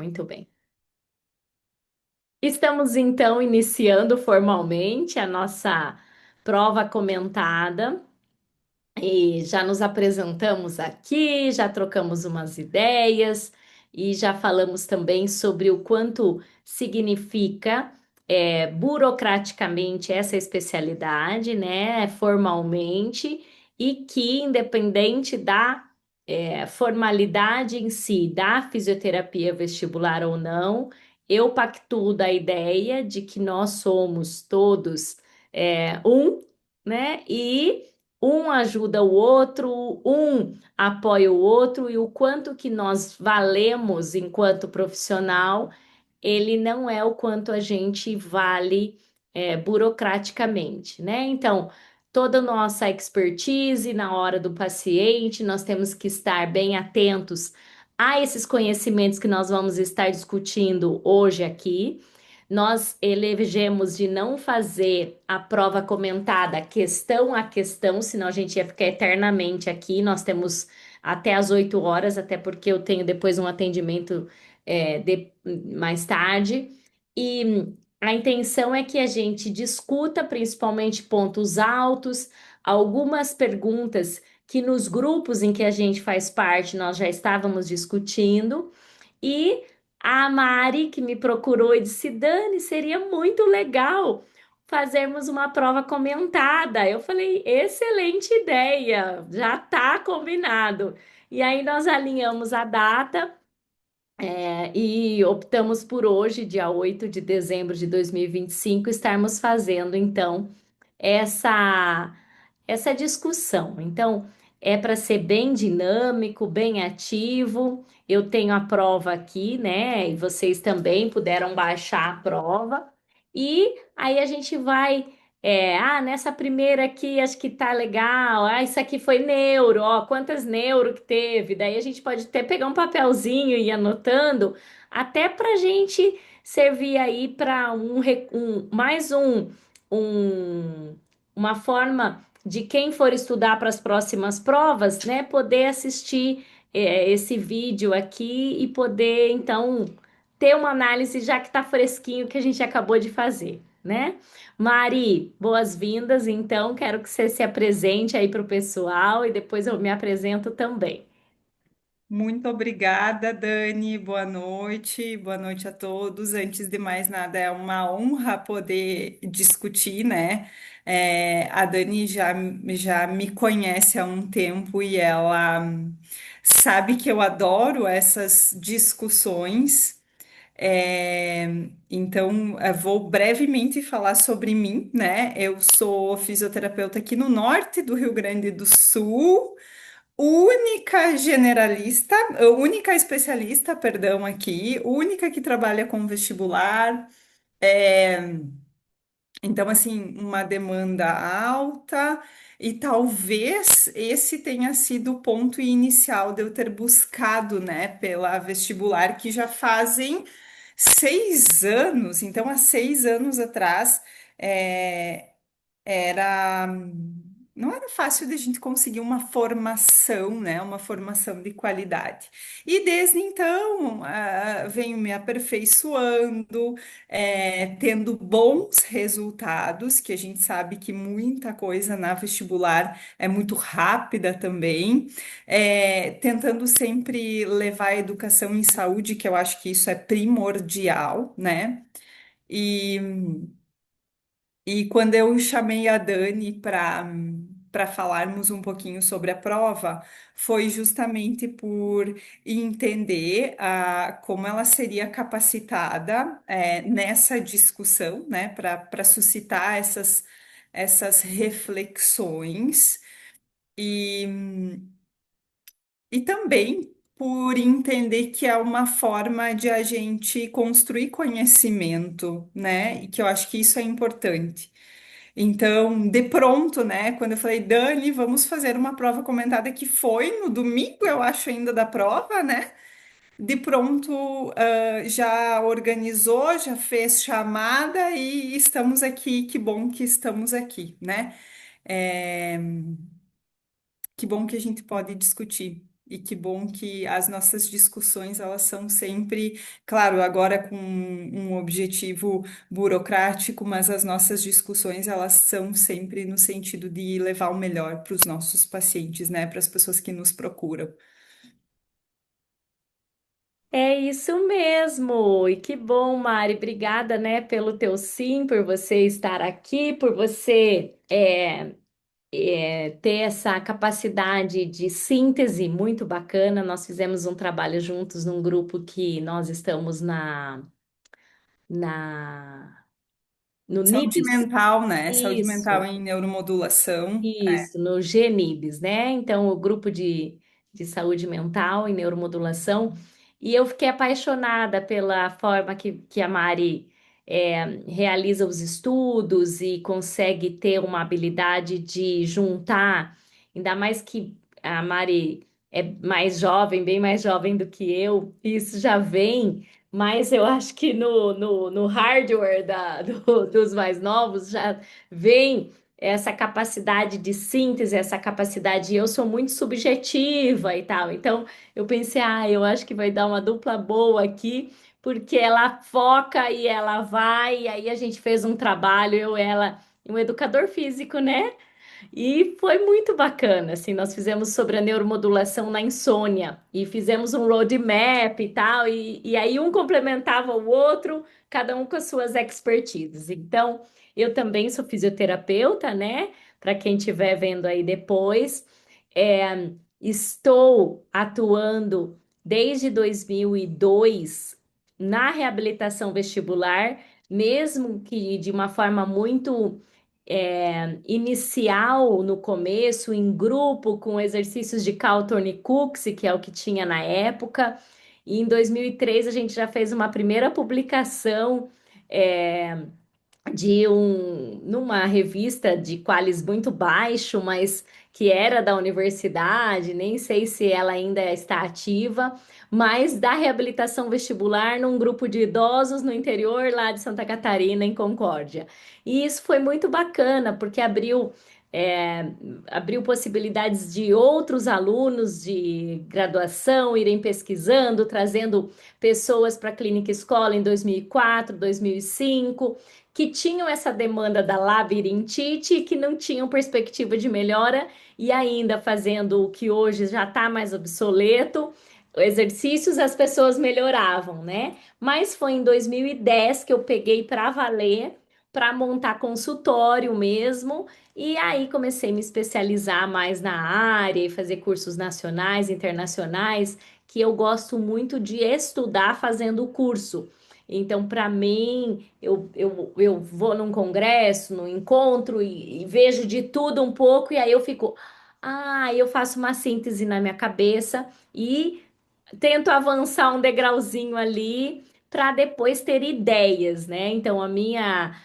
Muito bem. Estamos então iniciando formalmente a nossa prova comentada. E já nos apresentamos aqui, já trocamos umas ideias e já falamos também sobre o quanto significa burocraticamente essa especialidade, né, formalmente, e que independente da formalidade em si, da fisioterapia vestibular ou não, eu pactuo da ideia de que nós somos todos um, né, e um ajuda o outro, um apoia o outro e o quanto que nós valemos enquanto profissional, ele não é o quanto a gente vale burocraticamente, né? Então, toda a nossa expertise na hora do paciente, nós temos que estar bem atentos a esses conhecimentos que nós vamos estar discutindo hoje aqui. Nós elegemos de não fazer a prova comentada questão a questão, senão a gente ia ficar eternamente aqui. Nós temos até às 8 horas, até porque eu tenho depois um atendimento mais tarde. E a intenção é que a gente discuta principalmente pontos altos, algumas perguntas que nos grupos em que a gente faz parte nós já estávamos discutindo. E a Mari, que me procurou e disse: Dani, seria muito legal fazermos uma prova comentada. Eu falei: excelente ideia, já está combinado. E aí nós alinhamos a data, e optamos por hoje, dia 8 de dezembro de 2025, estarmos fazendo então essa essa discussão. Então, é para ser bem dinâmico, bem ativo. Eu tenho a prova aqui, né? E vocês também puderam baixar a prova. E aí a gente vai, nessa primeira aqui acho que tá legal. Ah, isso aqui foi neuro, ó, quantas neuro que teve. Daí a gente pode até pegar um papelzinho e ir anotando, até para gente servir aí para mais um uma forma de quem for estudar para as próximas provas, né, poder assistir esse vídeo aqui e poder, então, ter uma análise já que está fresquinho que a gente acabou de fazer, né? Mari, boas-vindas, então, quero que você se apresente aí para o pessoal e depois eu me apresento também. Muito obrigada, Dani. Boa noite. Boa noite a todos. Antes de mais nada, é uma honra poder discutir, né? A Dani já me conhece há um tempo e ela sabe que eu adoro essas discussões. É, então, eu vou brevemente falar sobre mim, né? Eu sou fisioterapeuta aqui no norte do Rio Grande do Sul. Única generalista, única especialista, perdão, aqui, única que trabalha com vestibular. Então, assim, uma demanda alta, e talvez esse tenha sido o ponto inicial de eu ter buscado, né, pela vestibular, que já fazem 6 anos. Então, há 6 anos atrás, é, era não era fácil de a gente conseguir uma formação, né? Uma formação de qualidade. E desde então, venho me aperfeiçoando, tendo bons resultados, que a gente sabe que muita coisa na vestibular é muito rápida também, tentando sempre levar a educação em saúde, que eu acho que isso é primordial, né? E quando eu chamei a Dani para falarmos um pouquinho sobre a prova, foi justamente por entender como ela seria capacitada nessa discussão, né, para suscitar essas reflexões e, e também por entender que é uma forma de a gente construir conhecimento, né, e que eu acho que isso é importante. Então, de pronto, né? Quando eu falei, Dani, vamos fazer uma prova comentada que foi no domingo, eu acho, ainda da prova, né? De pronto, já organizou, já fez chamada e estamos aqui. Que bom que estamos aqui, né? É, que bom que a gente pode discutir. E que bom que as nossas discussões, elas são sempre, claro, agora com um objetivo burocrático, mas as nossas discussões, elas são sempre no sentido de levar o melhor para os nossos pacientes, né? Para as pessoas que nos procuram. É isso mesmo. E que bom, Mari. Obrigada, né, pelo teu sim, por você estar aqui, por você ter essa capacidade de síntese muito bacana. Nós fizemos um trabalho juntos num grupo que nós estamos na no Saúde NIBS. mental, né? Saúde mental Isso. em neuromodulação. Isso, no GNIBS, né? Então, o grupo de saúde mental e neuromodulação. E eu fiquei apaixonada pela forma que a Mari realiza os estudos e consegue ter uma habilidade de juntar, ainda mais que a Mari é mais jovem, bem mais jovem do que eu, isso já vem, mas eu acho que no hardware dos mais novos já vem essa capacidade de síntese, essa capacidade, eu sou muito subjetiva e tal. Então, eu pensei, eu acho que vai dar uma dupla boa aqui, porque ela foca e ela vai, e aí a gente fez um trabalho, eu e ela, um educador físico, né? E foi muito bacana, assim, nós fizemos sobre a neuromodulação na insônia e fizemos um roadmap e tal, e aí um complementava o outro, cada um com as suas expertises. Então, eu também sou fisioterapeuta, né? Para quem estiver vendo aí depois, estou atuando desde 2002 na reabilitação vestibular, mesmo que de uma forma muito inicial no começo, em grupo, com exercícios de Caltorn e Cooksey, que é o que tinha na época. E em 2003 a gente já fez uma primeira publicação é, numa revista de qualis muito baixo, mas que era da universidade, nem sei se ela ainda está ativa, mas da reabilitação vestibular num grupo de idosos no interior lá de Santa Catarina, em Concórdia. E isso foi muito bacana, porque é, abriu possibilidades de outros alunos de graduação irem pesquisando, trazendo pessoas para a clínica escola em 2004, 2005 que tinham essa demanda da labirintite e que não tinham perspectiva de melhora e ainda fazendo o que hoje já está mais obsoleto, exercícios as pessoas melhoravam, né? Mas foi em 2010 que eu peguei para valer, para montar consultório mesmo, e aí comecei a me especializar mais na área e fazer cursos nacionais, internacionais, que eu gosto muito de estudar fazendo o curso. Então, para mim, eu vou num congresso, num encontro e vejo de tudo um pouco, e aí eu fico, eu faço uma síntese na minha cabeça e tento avançar um degrauzinho ali para depois ter ideias, né? Então, a minha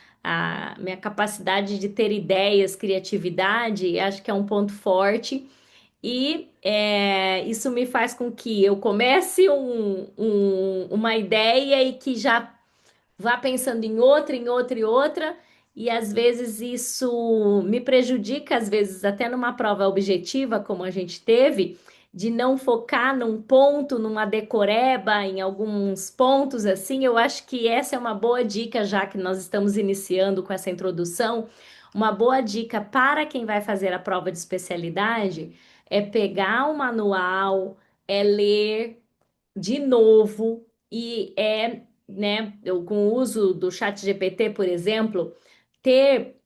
capacidade de ter ideias, criatividade, acho que é um ponto forte. E isso me faz com que eu comece uma ideia e que já vá pensando em outra, em outra e outra, e às vezes isso me prejudica, às vezes até numa prova objetiva, como a gente teve, de não focar num ponto, numa decoreba, em alguns pontos assim. Eu acho que essa é uma boa dica, já que nós estamos iniciando com essa introdução, uma boa dica para quem vai fazer a prova de especialidade é pegar o manual, é ler de novo e né, com o uso do chat GPT, por exemplo,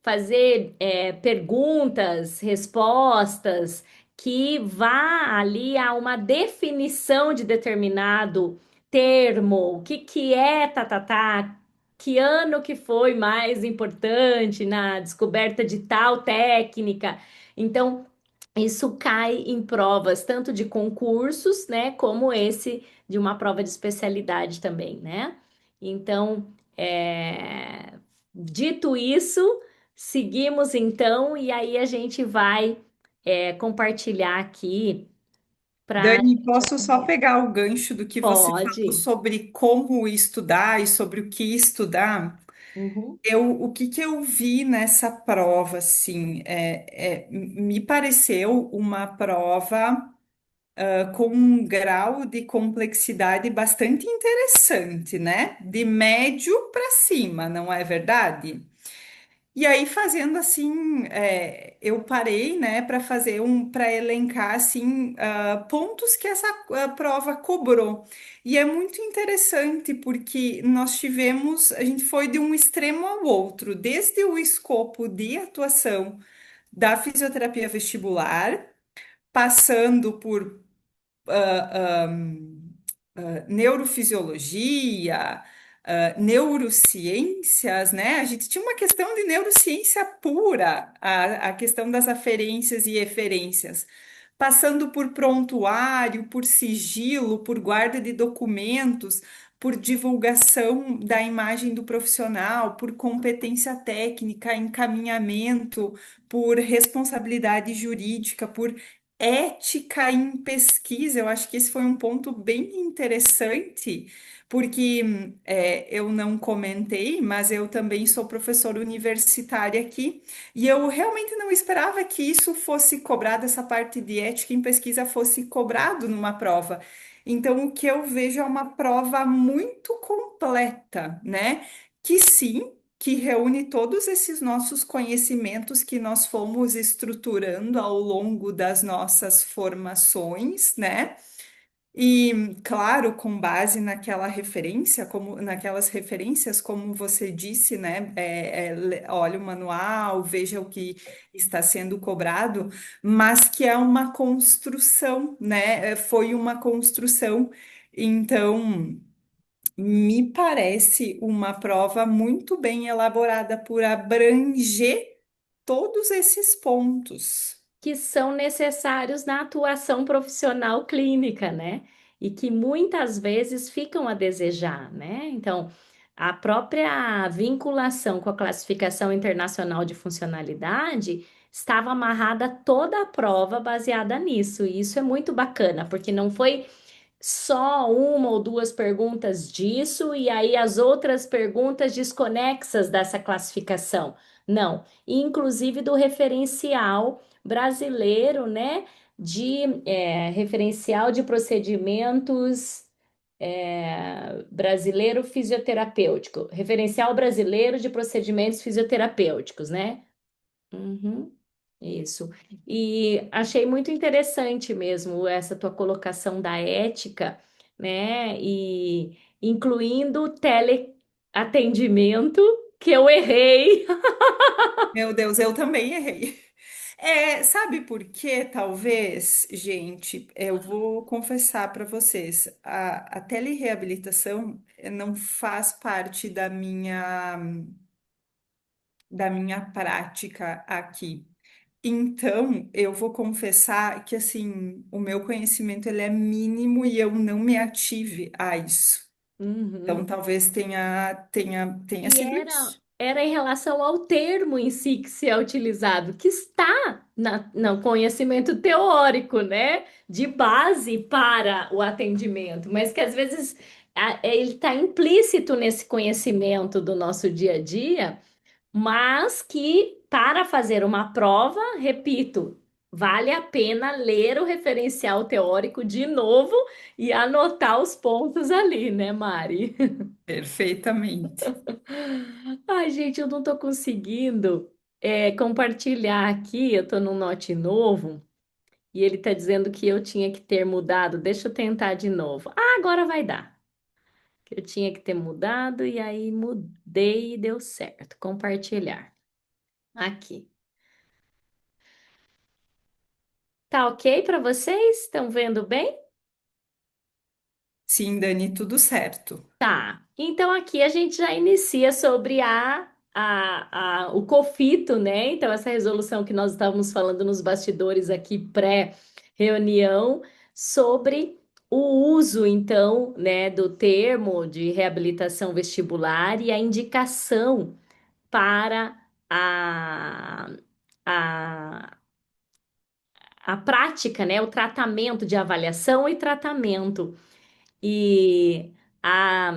fazer perguntas, respostas que vá ali a uma definição de determinado termo, o que que é que ano que foi mais importante na descoberta de tal técnica. Então, isso cai em provas tanto de concursos, né, como esse de uma prova de especialidade também, né? Então, dito isso, seguimos então e aí a gente vai compartilhar aqui para Dani, posso só pegar o gancho do que você falou pode. sobre como estudar e sobre o que estudar? Uhum. O que que eu vi nessa prova, assim, me pareceu uma prova. com um grau de complexidade bastante interessante, né? De médio para cima, não é verdade? E aí, fazendo assim, eu parei, né, para elencar assim, pontos que essa prova cobrou. E é muito interessante porque a gente foi de um extremo ao outro, desde o escopo de atuação da fisioterapia vestibular, passando por neurofisiologia, neurociências, né? A gente tinha uma questão de neurociência pura, a questão das aferências e eferências, passando por prontuário, por sigilo, por guarda de documentos, por divulgação da imagem do profissional, por competência técnica, encaminhamento, por responsabilidade jurídica, por ética em pesquisa. Eu acho que esse foi um ponto bem interessante, porque eu não comentei, mas eu também sou professora universitária aqui, e eu realmente não esperava que isso fosse cobrado, essa parte de ética em pesquisa fosse cobrado numa prova. Então, o que eu vejo é uma prova muito completa, né? Que sim, que reúne todos esses nossos conhecimentos que nós fomos estruturando ao longo das nossas formações, né? E, claro, com base naquela referência, naquelas referências, como você disse, né? Olha o manual, veja o que está sendo cobrado, mas que é uma construção, né? Foi uma construção. Então, me parece uma prova muito bem elaborada por abranger todos esses pontos. Que são necessários na atuação profissional clínica, né? E que muitas vezes ficam a desejar, né? Então, a própria vinculação com a classificação internacional de funcionalidade estava amarrada toda a prova baseada nisso. E isso é muito bacana, porque não foi só uma ou duas perguntas disso e aí as outras perguntas desconexas dessa classificação. Não, inclusive do referencial brasileiro, né? Referencial de procedimentos brasileiro fisioterapêutico, referencial brasileiro de procedimentos fisioterapêuticos, né? Uhum, isso. E achei muito interessante mesmo essa tua colocação da ética, né? E incluindo teleatendimento, que eu errei. Meu Deus, eu também errei. Sabe por quê? Talvez, gente, eu vou confessar para vocês, a telereabilitação não faz parte da minha prática aqui. Então, eu vou confessar que assim, o meu conhecimento ele é mínimo e eu não me ative a isso. Então, Uhum. talvez tenha E sido era, isso. era em relação ao termo em si que se é utilizado, que está no conhecimento teórico, né? De base para o atendimento, mas que às vezes ele está implícito nesse conhecimento do nosso dia a dia, mas que para fazer uma prova, repito, vale a pena ler o referencial teórico de novo e anotar os pontos ali, né, Mari? Perfeitamente. Ai, gente, eu não tô conseguindo compartilhar aqui. Eu tô num Note novo e ele tá dizendo que eu tinha que ter mudado. Deixa eu tentar de novo. Ah, agora vai dar. Que eu tinha que ter mudado e aí mudei e deu certo. Compartilhar. Aqui. Tá ok para vocês? Estão vendo bem? Sim, Dani, tudo certo. Tá, então aqui a gente já inicia sobre o COFITO, né? Então, essa resolução que nós estávamos falando nos bastidores aqui pré-reunião, sobre o uso, então, né, do termo de reabilitação vestibular e a indicação para a, a prática, né? O tratamento de avaliação e tratamento. E a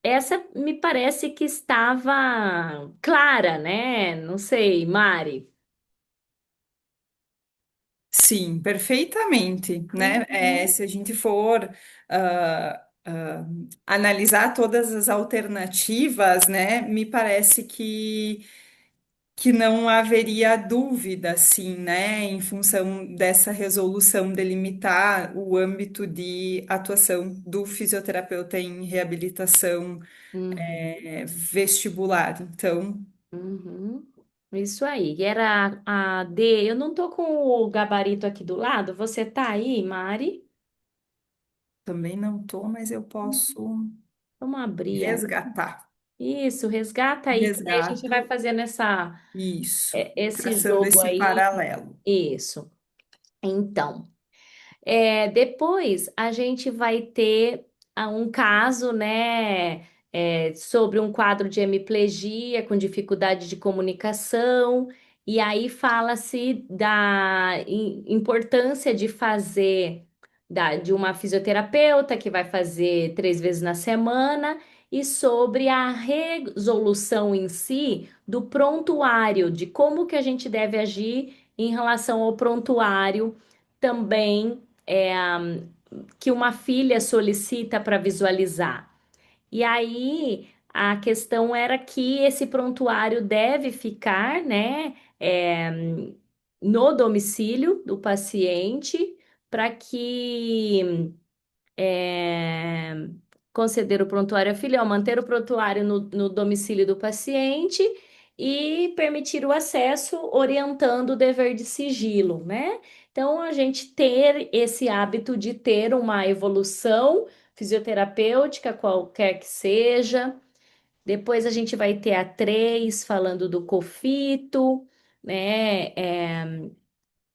essa me parece que estava clara, né? Não sei, Mari. Sim, perfeitamente, né? Uhum, Se a gente for analisar todas as alternativas, né, me parece que não haveria dúvida, assim, né, em função dessa resolução delimitar o âmbito de atuação do fisioterapeuta em reabilitação vestibular. Então, uhum. Isso aí. E era a D. Eu não tô com o gabarito aqui do lado. Você tá aí, Mari? também não tô, mas eu posso Vamos abrir aqui. resgatar. Isso, resgata aí, que daí a gente vai Resgato fazendo isso, esse traçando jogo esse aí. paralelo. Isso. Então. Depois a gente vai ter um caso, né, sobre um quadro de hemiplegia com dificuldade de comunicação, e aí fala-se da importância de fazer de uma fisioterapeuta que vai fazer 3 vezes na semana, e sobre a resolução em si do prontuário, de como que a gente deve agir em relação ao prontuário também que uma filha solicita para visualizar. E aí a questão era que esse prontuário deve ficar, né, no domicílio do paciente para que conceder o prontuário à filha, ó, manter o prontuário no domicílio do paciente e permitir o acesso orientando o dever de sigilo, né? Então, a gente ter esse hábito de ter uma evolução fisioterapêutica, qualquer que seja. Depois a gente vai ter a 3 falando do COFITO, né?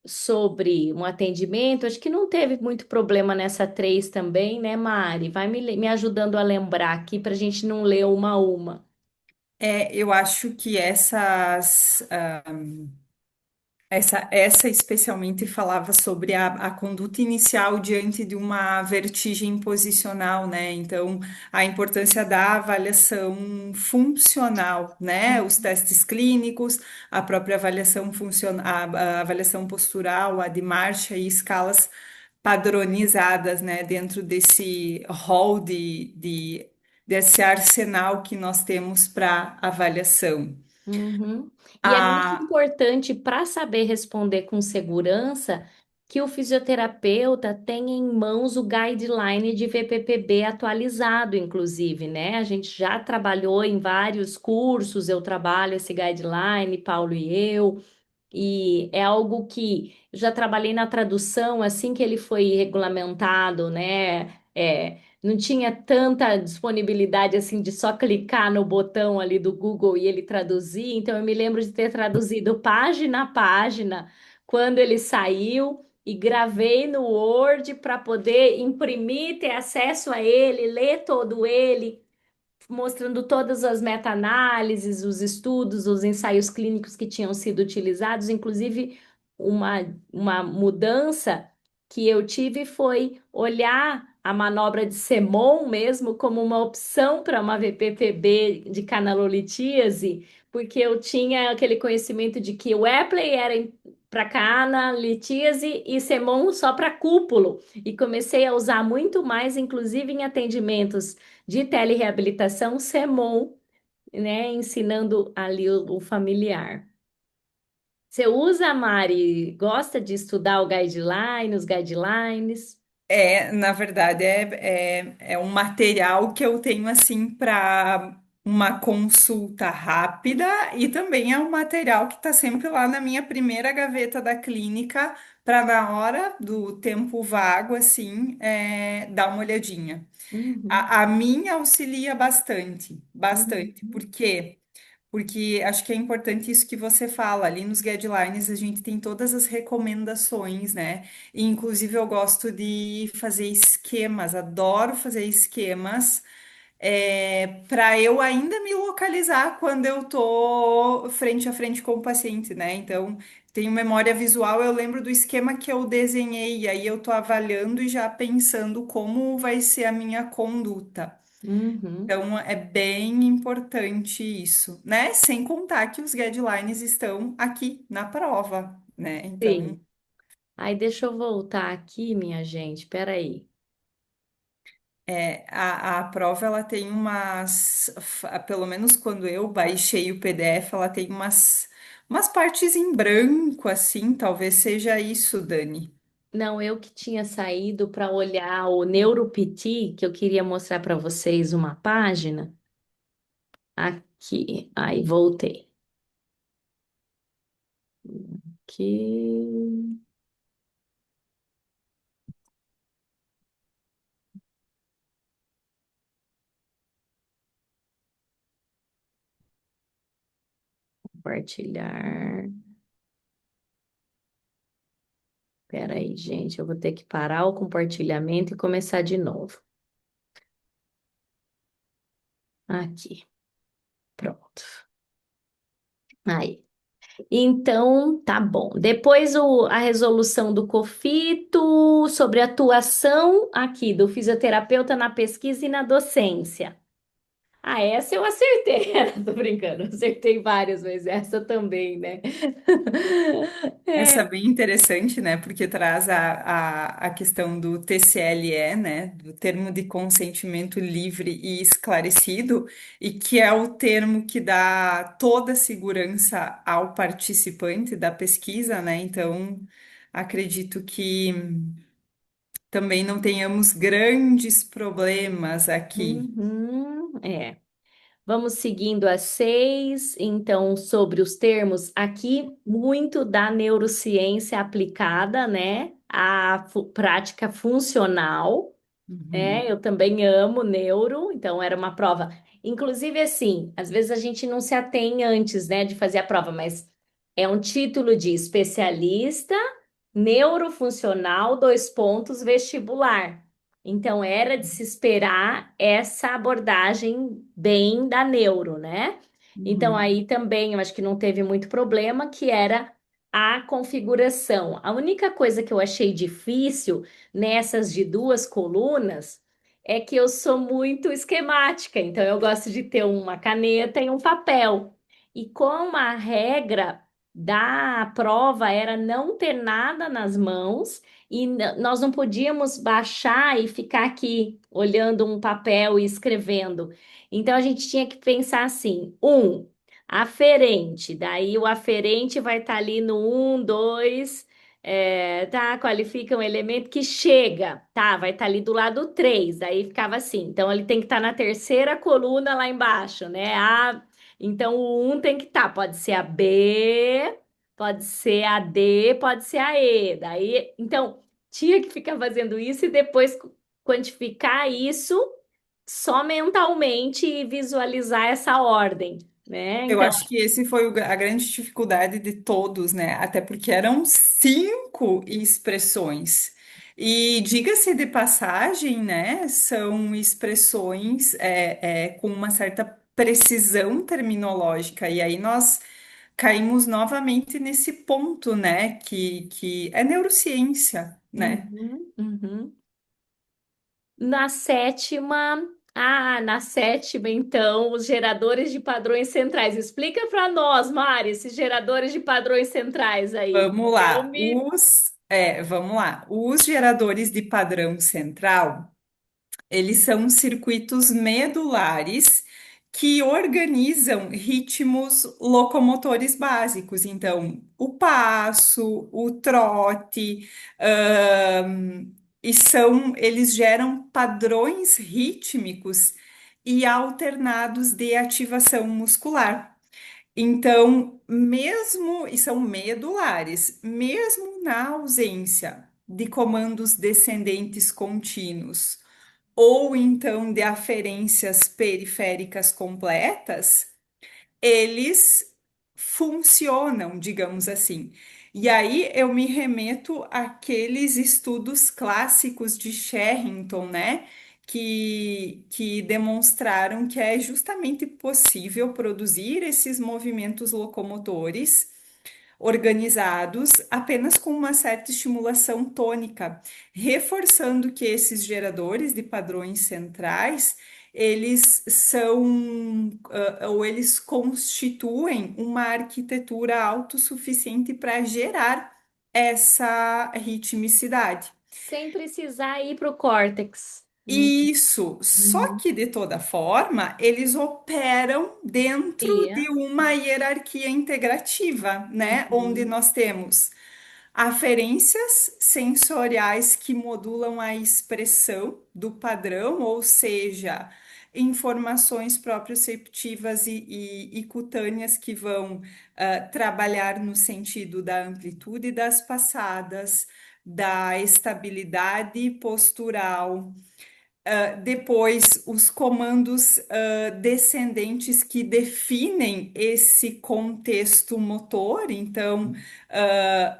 Sobre um atendimento. Acho que não teve muito problema nessa 3 também, né, Mari? Vai me ajudando a lembrar aqui para a gente não ler uma a uma. Eu acho que essa especialmente falava sobre a conduta inicial diante de uma vertigem posicional, né? Então, a importância da avaliação funcional, né? Os testes clínicos, a própria avaliação funcional, a avaliação postural, a de marcha e escalas padronizadas, né? Dentro desse rol desse arsenal que nós temos para avaliação. Uhum. E é muito A, importante para saber responder com segurança que o fisioterapeuta tenha em mãos o guideline de VPPB atualizado, inclusive, né? A gente já trabalhou em vários cursos, eu trabalho esse guideline, Paulo e eu. E é algo que eu já trabalhei na tradução assim que ele foi regulamentado, né? Não tinha tanta disponibilidade assim de só clicar no botão ali do Google e ele traduzir. Então eu me lembro de ter traduzido página a página quando ele saiu e gravei no Word para poder imprimir, ter acesso a ele, ler todo ele mostrando todas as meta-análises, os estudos, os ensaios clínicos que tinham sido utilizados, inclusive uma, uma mudança que eu tive foi olhar a manobra de Semon mesmo como uma opção para uma VPPB de canalolitíase, porque eu tinha aquele conhecimento de que o Epley era para canalitíase e Semon só para cúpulo, e comecei a usar muito mais, inclusive em atendimentos de telereabilitação, SEMON, né, ensinando ali o familiar. Você usa, Mari? Gosta de estudar o guideline, os guidelines? Na verdade, é um material que eu tenho assim para uma consulta rápida e também é um material que está sempre lá na minha primeira gaveta da clínica para na hora do tempo vago assim dar uma olhadinha. Uhum, A minha auxilia bastante, bastante, uhum, porque acho que é importante isso que você fala. Ali nos guidelines a gente tem todas as recomendações, né? E, inclusive eu gosto de fazer esquemas, adoro fazer esquemas, para eu ainda me localizar quando eu tô frente a frente com o paciente, né? Então, tenho memória visual, eu lembro do esquema que eu desenhei, e aí eu tô avaliando e já pensando como vai ser a minha conduta. uhum. Então, é bem importante isso, né? Sem contar que os guidelines estão aqui na prova, né? Então, Sim. Aí deixa eu voltar aqui, minha gente. Peraí. É, a prova ela tem pelo menos quando eu baixei o PDF, ela tem umas partes em branco, assim, talvez seja isso, Dani. Não, eu que tinha saído para olhar o NeuroPT, que eu queria mostrar para vocês uma página. Aqui. Aí voltei. Aqui. Compartilhar. Peraí, gente. Eu vou ter que parar o compartilhamento e começar de novo. Aqui. Pronto. Aí. Então, tá bom. Depois a resolução do COFITO sobre atuação aqui do fisioterapeuta na pesquisa e na docência. Ah, essa eu acertei. Tô brincando, acertei várias, mas essa também, né? Essa É. é bem interessante, né? Porque traz a questão do TCLE, né? Do termo de consentimento livre e esclarecido, e que é o termo que dá toda a segurança ao participante da pesquisa, né? Então, acredito que também não tenhamos grandes problemas aqui. Uhum, é. Vamos seguindo as seis. Então, sobre os termos, aqui muito da neurociência aplicada, né? À prática funcional. É, Uhum, eu também amo neuro, então era uma prova. Inclusive, assim, às vezes a gente não se atém antes, né, de fazer a prova, mas é um título de especialista neurofuncional, dois pontos, vestibular. Então, era de se esperar essa abordagem bem da neuro, né? Então, uhum, aí também eu acho que não teve muito problema, que era a configuração. A única coisa que eu achei difícil nessas de duas colunas é que eu sou muito esquemática, então eu gosto de ter uma caneta e um papel. E como a regra da prova era não ter nada nas mãos e nós não podíamos baixar e ficar aqui olhando um papel e escrevendo. Então a gente tinha que pensar assim: aferente, daí o aferente vai estar ali no um, dois. Tá, qualifica um elemento que chega, tá, vai estar ali do lado 3, aí ficava assim. Então, ele tem que estar na terceira coluna lá embaixo, né? Então, o um tem que estar, pode ser a B, pode ser a D, pode ser a E. Daí, então, tinha que ficar fazendo isso e depois quantificar isso só mentalmente e visualizar essa ordem, né? eu Então, acho que esse foi a grande dificuldade de todos, né? Até porque eram 5 expressões. E diga-se de passagem, né? São expressões com uma certa precisão terminológica. E aí nós caímos novamente nesse ponto, né? Que é neurociência, né? uhum, uhum. Na sétima, na sétima, então, os geradores de padrões centrais. Explica para nós, Mari, esses geradores de padrões centrais aí. Vamos Eu lá. me. Vamos lá. Os geradores de padrão central. Eles são circuitos medulares que organizam ritmos locomotores básicos. Então, o passo, o trote, eles geram padrões rítmicos e alternados de ativação muscular. Então, e são medulares, mesmo na ausência de comandos descendentes contínuos ou então de aferências periféricas completas, eles funcionam, digamos assim. E aí eu me remeto àqueles estudos clássicos de Sherrington, né? Que demonstraram que é justamente possível produzir esses movimentos locomotores organizados apenas com uma certa estimulação tônica, reforçando que esses geradores de padrões centrais, eles são ou eles constituem uma arquitetura autossuficiente para gerar essa ritmicidade. Sem precisar ir para o córtex. Isso, só Uhum. que de toda forma, eles operam dentro Tia. de uma hierarquia integrativa, né? Onde Uhum. nós temos aferências sensoriais que modulam a expressão do padrão, ou seja, informações proprioceptivas e cutâneas que vão trabalhar no sentido da amplitude das passadas, da estabilidade postural. Depois, os comandos descendentes que definem esse contexto motor. Então, ah,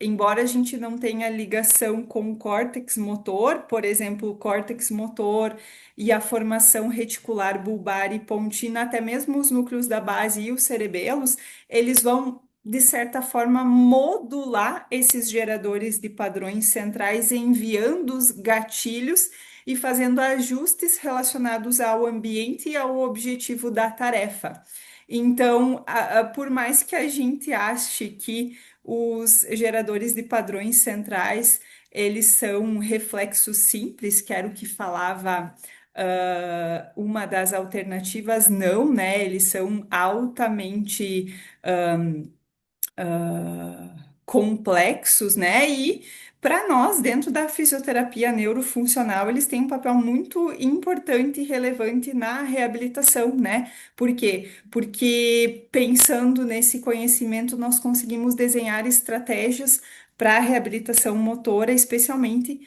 embora a gente não tenha ligação com o córtex motor, por exemplo, o córtex motor e a formação reticular bulbar e pontina, até mesmo os núcleos da base e os cerebelos, eles vão, de certa forma, modular esses geradores de padrões centrais, enviando os gatilhos e fazendo ajustes relacionados ao ambiente e ao objetivo da tarefa. Então, por mais que a gente ache que os geradores de padrões centrais, eles são reflexos simples, que era o que falava uma das alternativas, não, né? Eles são altamente complexos, né? E para nós, dentro da fisioterapia neurofuncional, eles têm um papel muito importante e relevante na reabilitação, né? Por quê? Porque pensando nesse conhecimento, nós conseguimos desenhar estratégias para a reabilitação motora, especialmente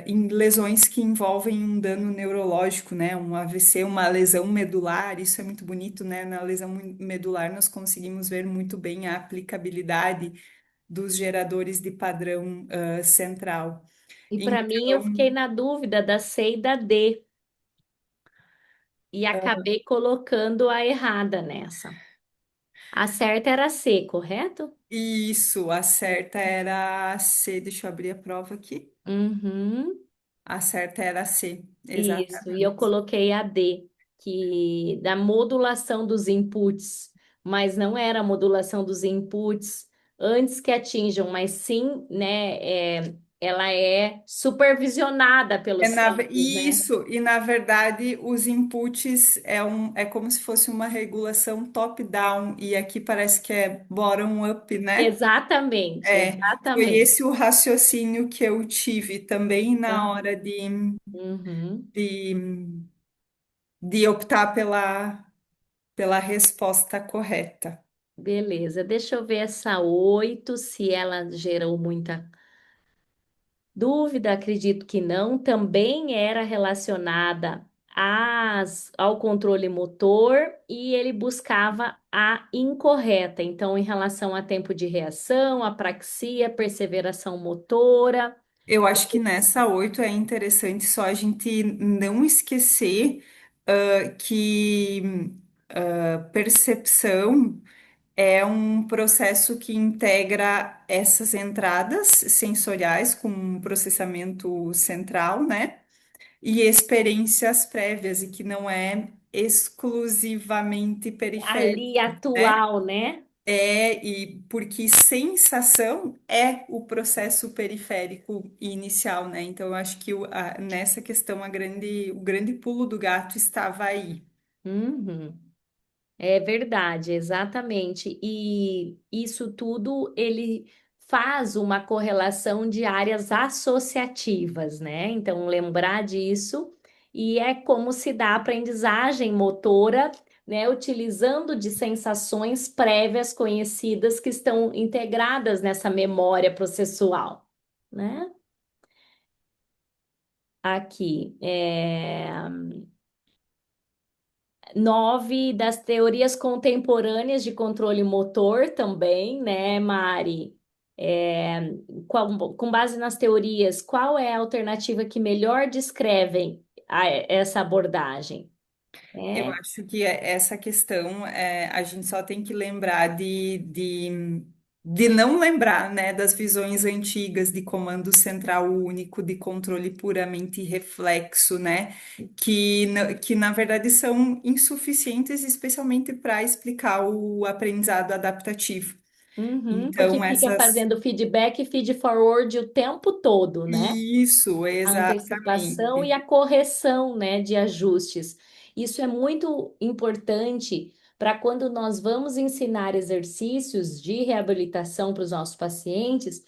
em lesões que envolvem um dano neurológico, né? Um AVC, uma lesão medular, isso é muito bonito, né? Na lesão medular, nós conseguimos ver muito bem a aplicabilidade dos geradores de padrão central. E para mim, eu Então, fiquei na dúvida da C e da D e acabei colocando a errada nessa. A certa era C, correto? isso, a certa era a C. Deixa eu abrir a prova aqui. Uhum. A certa era a C, Isso, e eu exatamente. coloquei a D, que da modulação dos inputs, mas não era a modulação dos inputs antes que atinjam, mas sim, né, ela é supervisionada pelo cérebro, né? Isso, e na verdade os inputs é como se fosse uma regulação top-down, e aqui parece que é bottom-up, né? Exatamente, Foi exatamente. esse o raciocínio que eu tive também na hora Uhum. de, de optar pela resposta correta. Beleza, deixa eu ver essa 8 se ela gerou muita dúvida, acredito que não. Também era relacionada ao controle motor e ele buscava a incorreta. Então, em relação a tempo de reação, apraxia, perseveração motora. Eu acho que nessa 8 é interessante só a gente não esquecer que percepção é um processo que integra essas entradas sensoriais com um processamento central, né? E experiências prévias, e que não é exclusivamente periférico, Ali né? atual, né? E porque sensação é o processo periférico inicial, né? Então, eu acho que nessa questão o grande pulo do gato estava aí. Uhum. É verdade, exatamente. E isso tudo ele faz uma correlação de áreas associativas, né? Então, lembrar disso e é como se dá a aprendizagem motora, né? Utilizando de sensações prévias conhecidas que estão integradas nessa memória processual, né? Aqui, 9 das teorias contemporâneas de controle motor também, né, Mari? É, com base nas teorias, qual é a alternativa que melhor descrevem essa abordagem? Eu É, acho que essa questão a gente só tem que lembrar de não lembrar, né, das visões antigas de comando central único, de controle puramente reflexo, né, que na verdade são insuficientes, especialmente para explicar o aprendizado adaptativo. Uhum, porque Então, fica essas. fazendo feedback e feed forward o tempo todo, né? Isso, A antecipação e exatamente. a correção, né, de ajustes. Isso é muito importante para quando nós vamos ensinar exercícios de reabilitação para os nossos pacientes,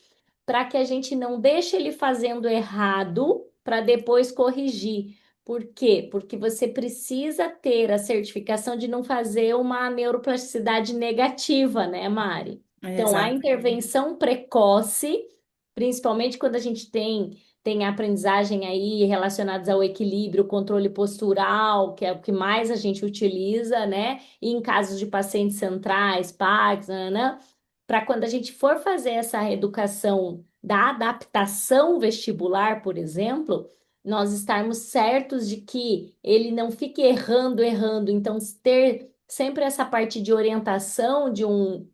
para que a gente não deixe ele fazendo errado para depois corrigir. Por quê? Porque você precisa ter a certificação de não fazer uma neuroplasticidade negativa, né, Mari? Então, a Exatamente. intervenção precoce, principalmente quando a gente tem a aprendizagem aí relacionadas ao equilíbrio, controle postural, que é o que mais a gente utiliza, né? E em casos de pacientes centrais, Parkinson, né? Para quando a gente for fazer essa educação da adaptação vestibular, por exemplo, nós estarmos certos de que ele não fique errando. Então, ter sempre essa parte de orientação de um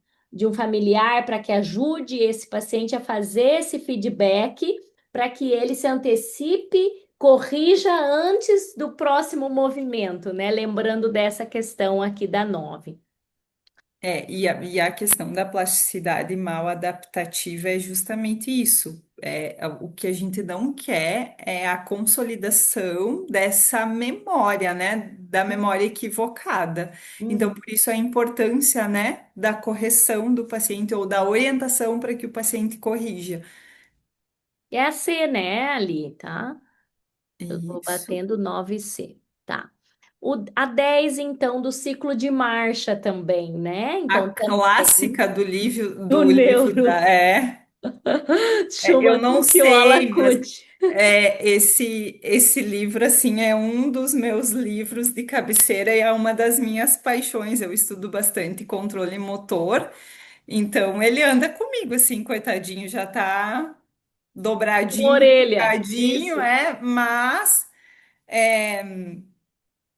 familiar para que ajude esse paciente a fazer esse feedback para que ele se antecipe, corrija antes do próximo movimento, né? Lembrando dessa questão aqui da 9. E a questão da plasticidade mal adaptativa é justamente isso. O que a gente não quer é a consolidação dessa memória, né? Da memória equivocada. Então, Uhum. por isso a importância, né, da correção do paciente ou da orientação para que o paciente corrija. É a C, né, ali, tá? Eu vou Isso. batendo 9C, tá? A 10 então, do ciclo de marcha também, né? A Então, também clássica do livro, do neuro. eu Schumann, não Kiola, sei, mas Kut. esse livro assim é um dos meus livros de cabeceira e é uma das minhas paixões. Eu estudo bastante controle motor, então ele anda comigo assim, coitadinho, já tá Uma dobradinho, orelha, picadinho, isso. mas é,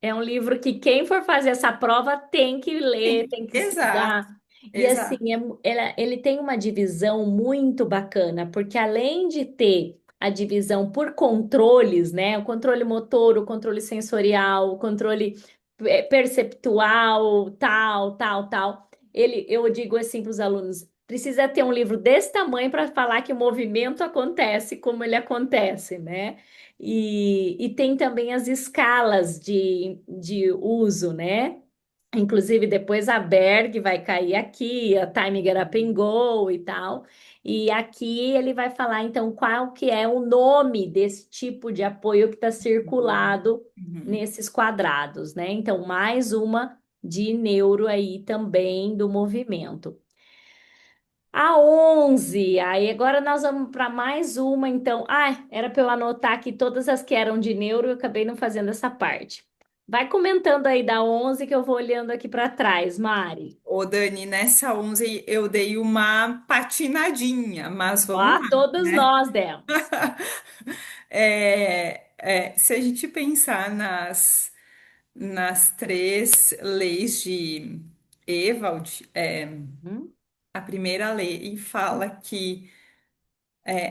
É um livro que quem for fazer essa prova tem que ler, tem que exato, estudar. E assim, exato. ele tem uma divisão muito bacana, porque além de ter a divisão por controles, né? O controle motor, o controle sensorial, o controle perceptual, tal. Eu digo assim para os alunos, precisa ter um livro desse tamanho para falar que o movimento acontece como ele acontece, né? E tem também as escalas de uso, né? Inclusive, depois a Berg vai cair aqui, a Time Get Up and Go e tal. E aqui ele vai falar, então, qual que é o nome desse tipo de apoio que está circulado Uhum. nesses quadrados, né? Então, mais uma de neuro aí também do movimento. A 11. Aí agora nós vamos para mais uma, então. Ah, era para eu anotar aqui todas as que eram de neuro, eu acabei não fazendo essa parte. Vai comentando aí da 11 que eu vou olhando aqui para trás, Mari. Ô, Dani, nessa 11 eu dei uma patinadinha, mas vamos Ó, lá, todos né? nós demos. Se a gente pensar nas três leis de Ewald, Uhum. a primeira lei fala que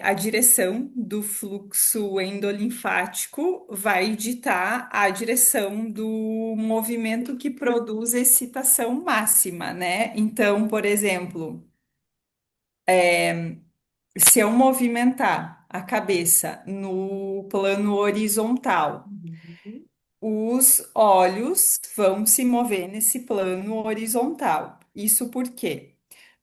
a direção do fluxo endolinfático vai ditar a direção do movimento que produz excitação máxima, né? Então, por exemplo, se eu movimentar a cabeça no plano horizontal, Uhum. os olhos vão se mover nesse plano horizontal. Isso por quê?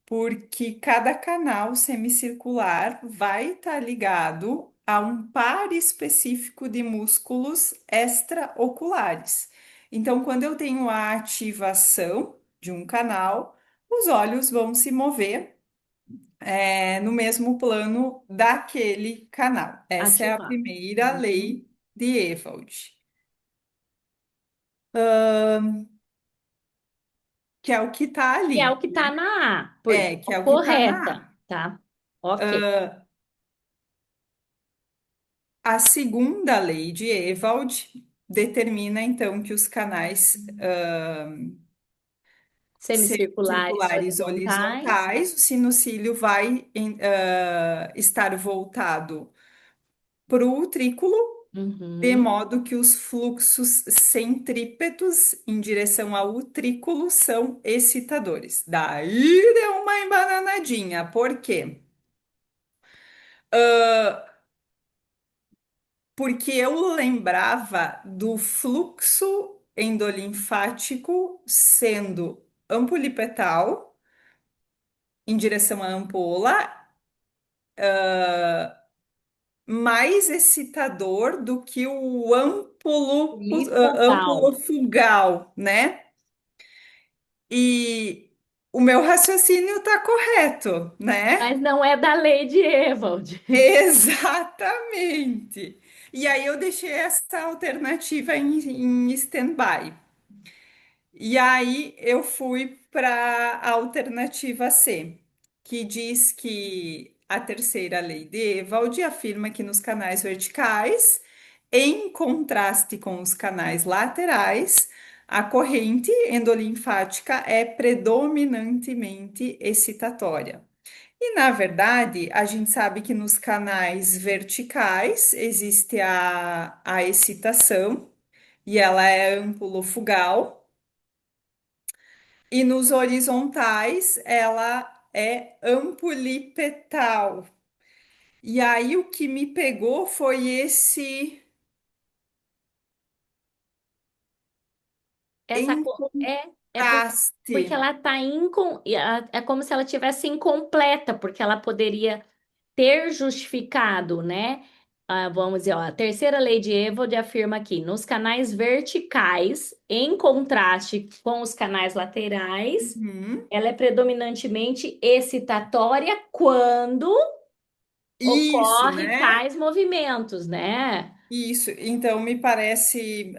Porque cada canal semicircular vai estar ligado a um par específico de músculos extraoculares. Então, quando eu tenho a ativação de um canal, os olhos vão se mover no mesmo plano daquele canal. Essa é a Ativar. primeira Uhum. lei de Ewald, que é o que está Que é o ali, que está na A, que é o que está correta, na tá? Ok. A. A segunda lei de Ewald determina então que os canais Semicirculares semicirculares horizontais. horizontais, o sinocílio vai estar voltado para o utrículo de Uhum. modo que os fluxos centrípetos em direção ao utrículo são excitadores. Daí deu uma embananadinha. Por quê? Porque eu lembrava do fluxo endolinfático sendo ampulipetal em direção à ampola, mais excitador do que o Lifogal. âmpulo fugal, né? E o meu raciocínio está correto, né? Mas não é da Lady Ewald. Exatamente. E aí eu deixei essa alternativa em stand-by. E aí eu fui para a alternativa C, que diz que a terceira lei de Ewald afirma que nos canais verticais, em contraste com os canais laterais, a corrente endolinfática é predominantemente excitatória. E, na verdade, a gente sabe que nos canais verticais existe a excitação, e ela é ampulofugal. E nos horizontais, ela é ampulipetal. E aí o que me pegou foi esse É encostaste. porque ela está é como se ela tivesse incompleta, porque ela poderia ter justificado, né? Vamos dizer, ó, a terceira lei de Evode afirma que nos canais verticais, em contraste com os canais laterais, Uhum. ela é predominantemente excitatória quando Isso, ocorre né? tais movimentos, né? Isso. Então me parece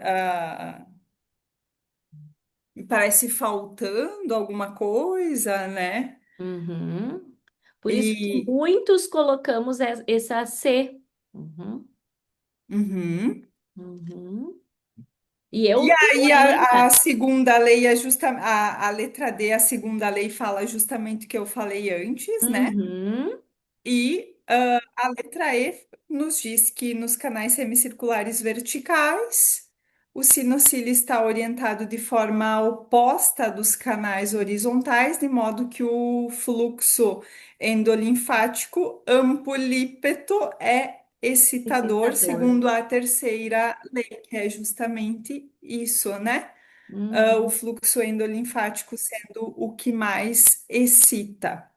faltando alguma coisa, né? Uhum. Por isso que E muitos colocamos essa C. Uhum. uhum. Uhum. E Eu aí a ainda. segunda lei é a letra D, a segunda lei fala justamente o que eu falei antes, né? Uhum. E a letra E nos diz que nos canais semicirculares verticais, o sinocílio está orientado de forma oposta dos canais horizontais, de modo que o fluxo endolinfático ampulípeto é excitador, Excitador. segundo a terceira lei, que é justamente isso, né? O Uhum. fluxo endolinfático sendo o que mais excita.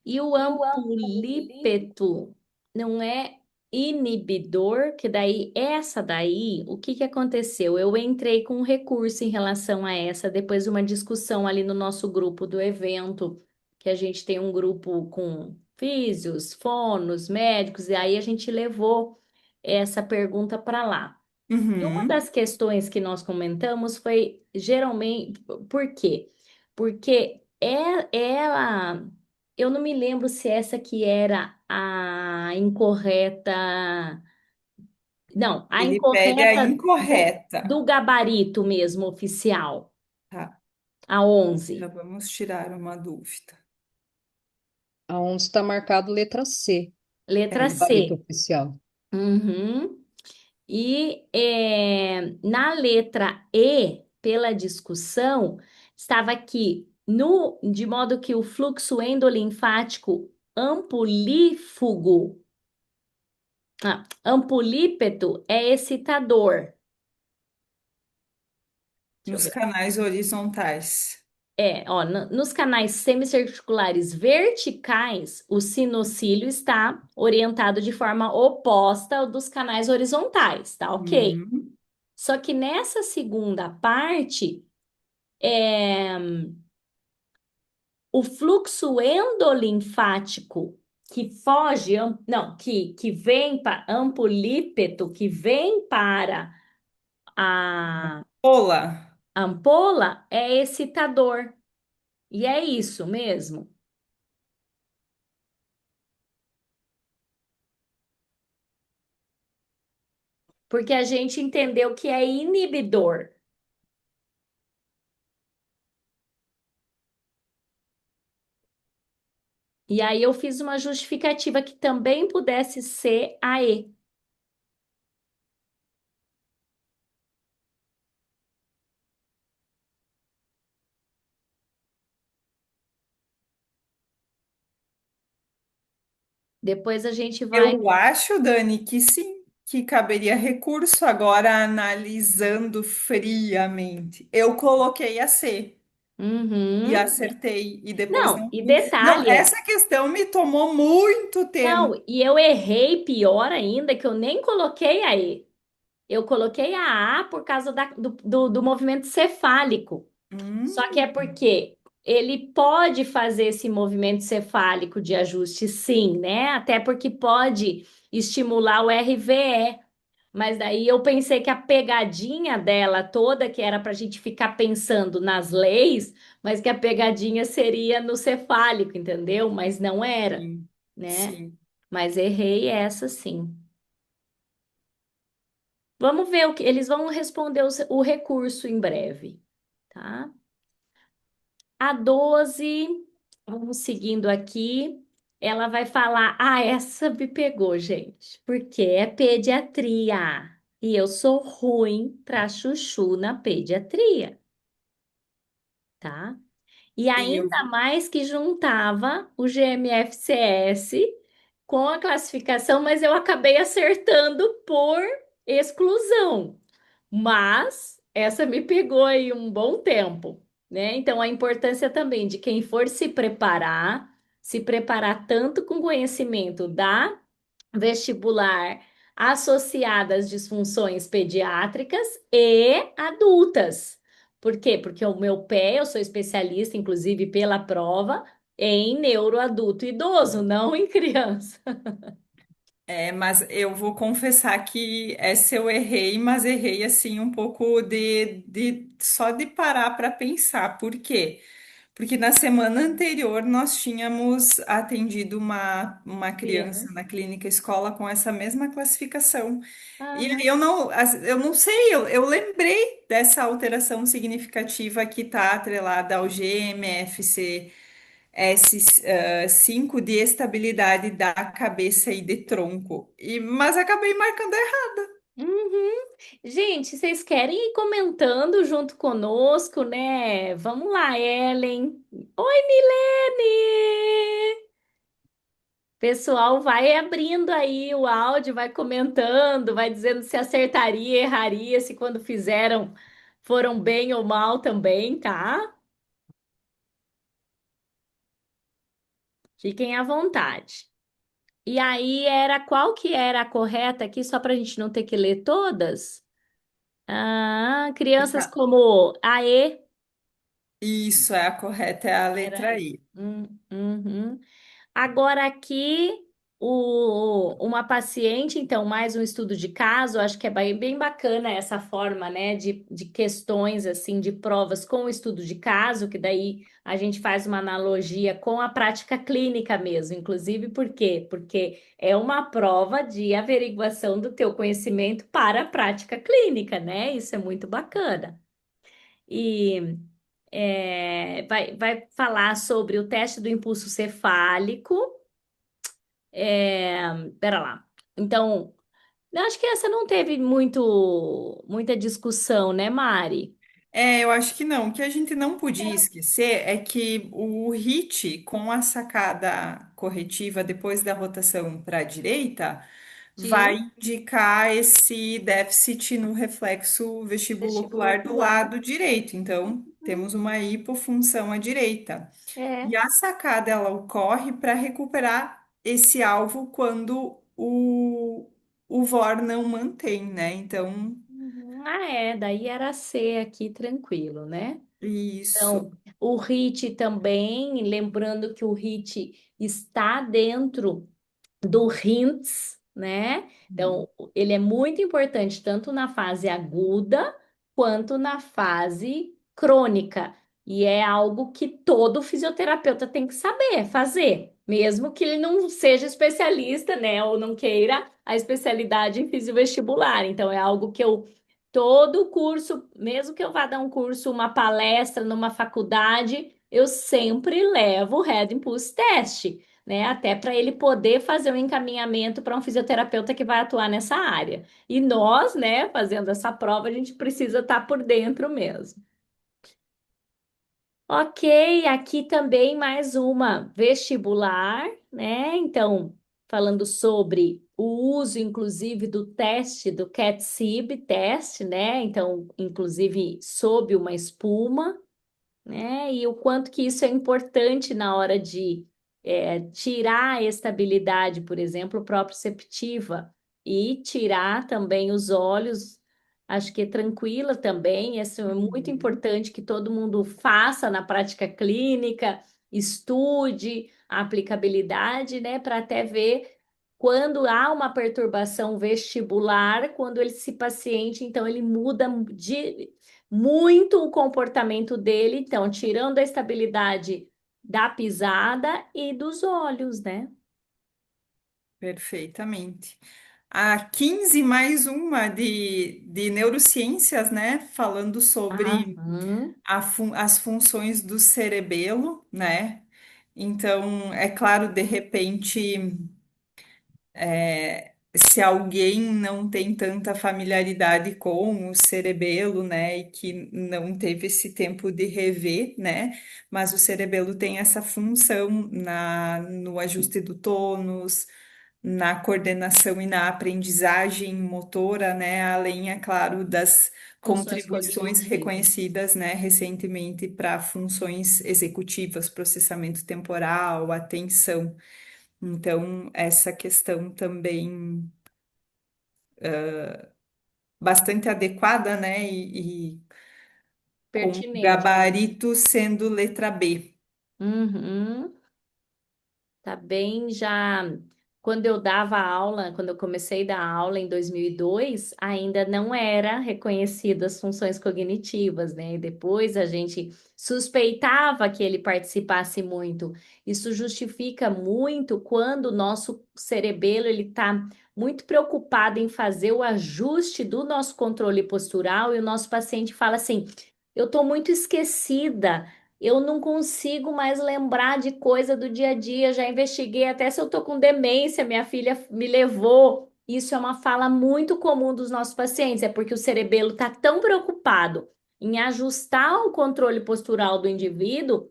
E o ampulípeto não é inibidor, que daí, essa daí, o que que aconteceu? Eu entrei com um recurso em relação a essa, depois de uma discussão ali no nosso grupo do evento, que a gente tem um grupo com físios, fonos, médicos, e aí a gente levou essa pergunta para lá. E uma Uhum. das questões que nós comentamos foi geralmente, por quê? Porque ela, eu não me lembro se essa que era a incorreta, não, a Ele pede a incorreta do incorreta. gabarito mesmo oficial, Tá, a já 11, vamos tirar uma dúvida. Aonde está marcado letra C, letra É, gabarito C. oficial. Uhum. E na letra E, pela discussão, estava aqui de modo que o fluxo endolinfático ampulífugo, ampulípeto é excitador. Deixa eu nos ver. canais horizontais. Ó, nos canais semicirculares verticais, o sinocílio está orientado de forma oposta ao dos canais horizontais, tá ok? Uhum. Só que nessa segunda parte, é, o fluxo endolinfático que foge, não, que vem para ampulípeto, que vem para a Olá, ampola, é excitador. E é isso mesmo. Porque a gente entendeu que é inibidor. E aí eu fiz uma justificativa que também pudesse ser a E. Depois a gente vai. Eu acho, Dani, que sim, que caberia recurso agora analisando friamente. Eu coloquei a C e Uhum. acertei e depois Não, não e fiz. Não, detalhe, essa questão me tomou muito não, tempo. e eu errei pior ainda, que eu nem coloquei a E. Eu coloquei a por causa do movimento cefálico. Só que é Hum, porque ele pode fazer esse movimento cefálico de ajuste, sim, né? Até porque pode estimular o RVE. Mas daí eu pensei que a pegadinha dela toda, que era para a gente ficar pensando nas leis, mas que a pegadinha seria no cefálico, entendeu? Mas não era, sim, né? sim. Mas errei essa sim. Vamos ver o que eles vão responder o recurso em breve, tá? A 12, vamos seguindo aqui, ela vai falar: Ah, essa me pegou, gente, porque é pediatria. E eu sou ruim para chuchu na pediatria, tá? E E eu ainda mais que juntava o GMFCS com a classificação, mas eu acabei acertando por exclusão. Mas essa me pegou aí um bom tempo, né? Então a importância também de quem for se preparar tanto com conhecimento da vestibular associada às disfunções pediátricas e adultas. Por quê? Porque o meu pé, eu sou especialista, inclusive pela prova, em neuroadulto idoso, não em criança. mas eu vou confessar que essa eu errei, mas errei assim um pouco de só de parar para pensar. Por quê? Porque na semana anterior nós tínhamos atendido uma criança Criança. na clínica escola com essa mesma classificação. E aí Aham. eu não sei, eu lembrei dessa alteração significativa que está atrelada ao GMFC S5 de estabilidade da cabeça e de tronco. Mas acabei marcando errado. Uhum. Gente, vocês querem ir comentando junto conosco, né? Vamos lá, Ellen. Oi, Milene! Pessoal, vai abrindo aí o áudio, vai comentando, vai dizendo se acertaria, erraria, se quando fizeram foram bem ou mal também, tá? Fiquem à vontade. E aí era qual que era a correta aqui, só para a gente não ter que ler todas? Ah, crianças Tá. como AE. Isso é a correta, é a Era letra aí. I. Uhum. Agora aqui, uma paciente, então, mais um estudo de caso, acho que é bem bacana essa forma, né, de questões, assim, de provas com o estudo de caso, que daí a gente faz uma analogia com a prática clínica mesmo, inclusive por quê? Porque é uma prova de averiguação do teu conhecimento para a prática clínica, né? Isso é muito bacana. E vai falar sobre o teste do impulso cefálico. Pera lá. Então, eu acho que essa não teve muita discussão, né, Mari? Eu acho que não. O que a gente não podia esquecer é que o HIT, com a sacada corretiva depois da rotação para a direita, vai De indicar esse déficit no reflexo vestibulo vestibulocular do ocular. lado direito. Então, temos uma hipofunção à direita. É. E a sacada, ela ocorre para recuperar esse alvo quando o VOR não mantém, né? Então, Uhum. Ah, daí era C aqui, tranquilo, né? isso. Então, o HIT também, lembrando que o HIT está dentro do RINTS, né? Então, ele é muito importante tanto na fase aguda quanto na fase crônica. E é algo que todo fisioterapeuta tem que saber fazer, mesmo que ele não seja especialista, né? Ou não queira a especialidade em fisiovestibular. Então, é algo que todo curso, mesmo que eu vá dar um curso, uma palestra numa faculdade, eu sempre levo o Head Impulse Test, né? Até para ele poder fazer um encaminhamento para um fisioterapeuta que vai atuar nessa área. E nós, né, fazendo essa prova, a gente precisa estar por dentro mesmo. Ok, aqui também mais uma vestibular, né? Então, falando sobre o uso, inclusive, do teste, do CAT-SIB teste, né? Então, inclusive, sob uma espuma, né? E o quanto que isso é importante na hora de tirar a estabilidade, por exemplo, proprioceptiva, e tirar também os olhos, acho que é tranquila também. Isso é muito Uhum. importante que todo mundo faça na prática clínica, estude a aplicabilidade, né, para até ver quando há uma perturbação vestibular, quando esse paciente, então, ele muda de muito o comportamento dele, então, tirando a estabilidade da pisada e dos olhos, né? Perfeitamente. A 15 mais uma de neurociências, né? Falando sobre Aham. as funções do cerebelo, né? Então, é claro, de repente, se alguém não tem tanta familiaridade com o cerebelo, né, e que não teve esse tempo de rever, né, mas o cerebelo tem essa função no ajuste do tônus, na coordenação e na aprendizagem motora, né, além, é claro, das Funções contribuições cognitivas. reconhecidas, né, recentemente para funções executivas, processamento temporal, atenção. Então, essa questão também bastante adequada, né? E com o Pertinente, né? gabarito sendo letra B. Uhum. Tá bem, já quando eu dava aula, quando eu comecei a dar aula em 2002, ainda não era reconhecidas as funções cognitivas, né? E depois a gente suspeitava que ele participasse muito. Isso justifica muito quando o nosso cerebelo ele está muito preocupado em fazer o ajuste do nosso controle postural e o nosso paciente fala assim: eu estou muito esquecida. Eu não consigo mais lembrar de coisa do dia a dia. Já investiguei até se eu tô com demência, minha filha me levou. Isso é uma fala muito comum dos nossos pacientes, é porque o cerebelo está tão preocupado em ajustar o controle postural do indivíduo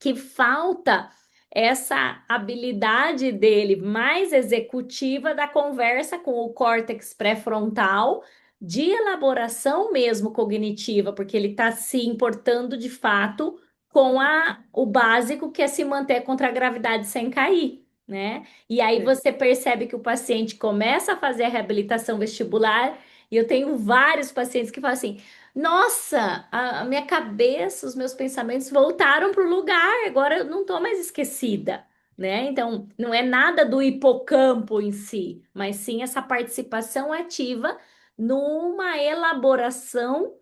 que falta essa habilidade dele mais executiva da conversa com o córtex pré-frontal, de elaboração mesmo cognitiva, porque ele está se importando de fato com o básico, que é se manter contra a gravidade sem cair, né? E aí você percebe que o paciente começa a fazer a reabilitação vestibular, e eu tenho vários pacientes que falam assim: nossa, a minha cabeça, os meus pensamentos voltaram para o lugar, agora eu não estou mais esquecida, né? Então, não é nada do hipocampo em si, mas sim essa participação ativa numa elaboração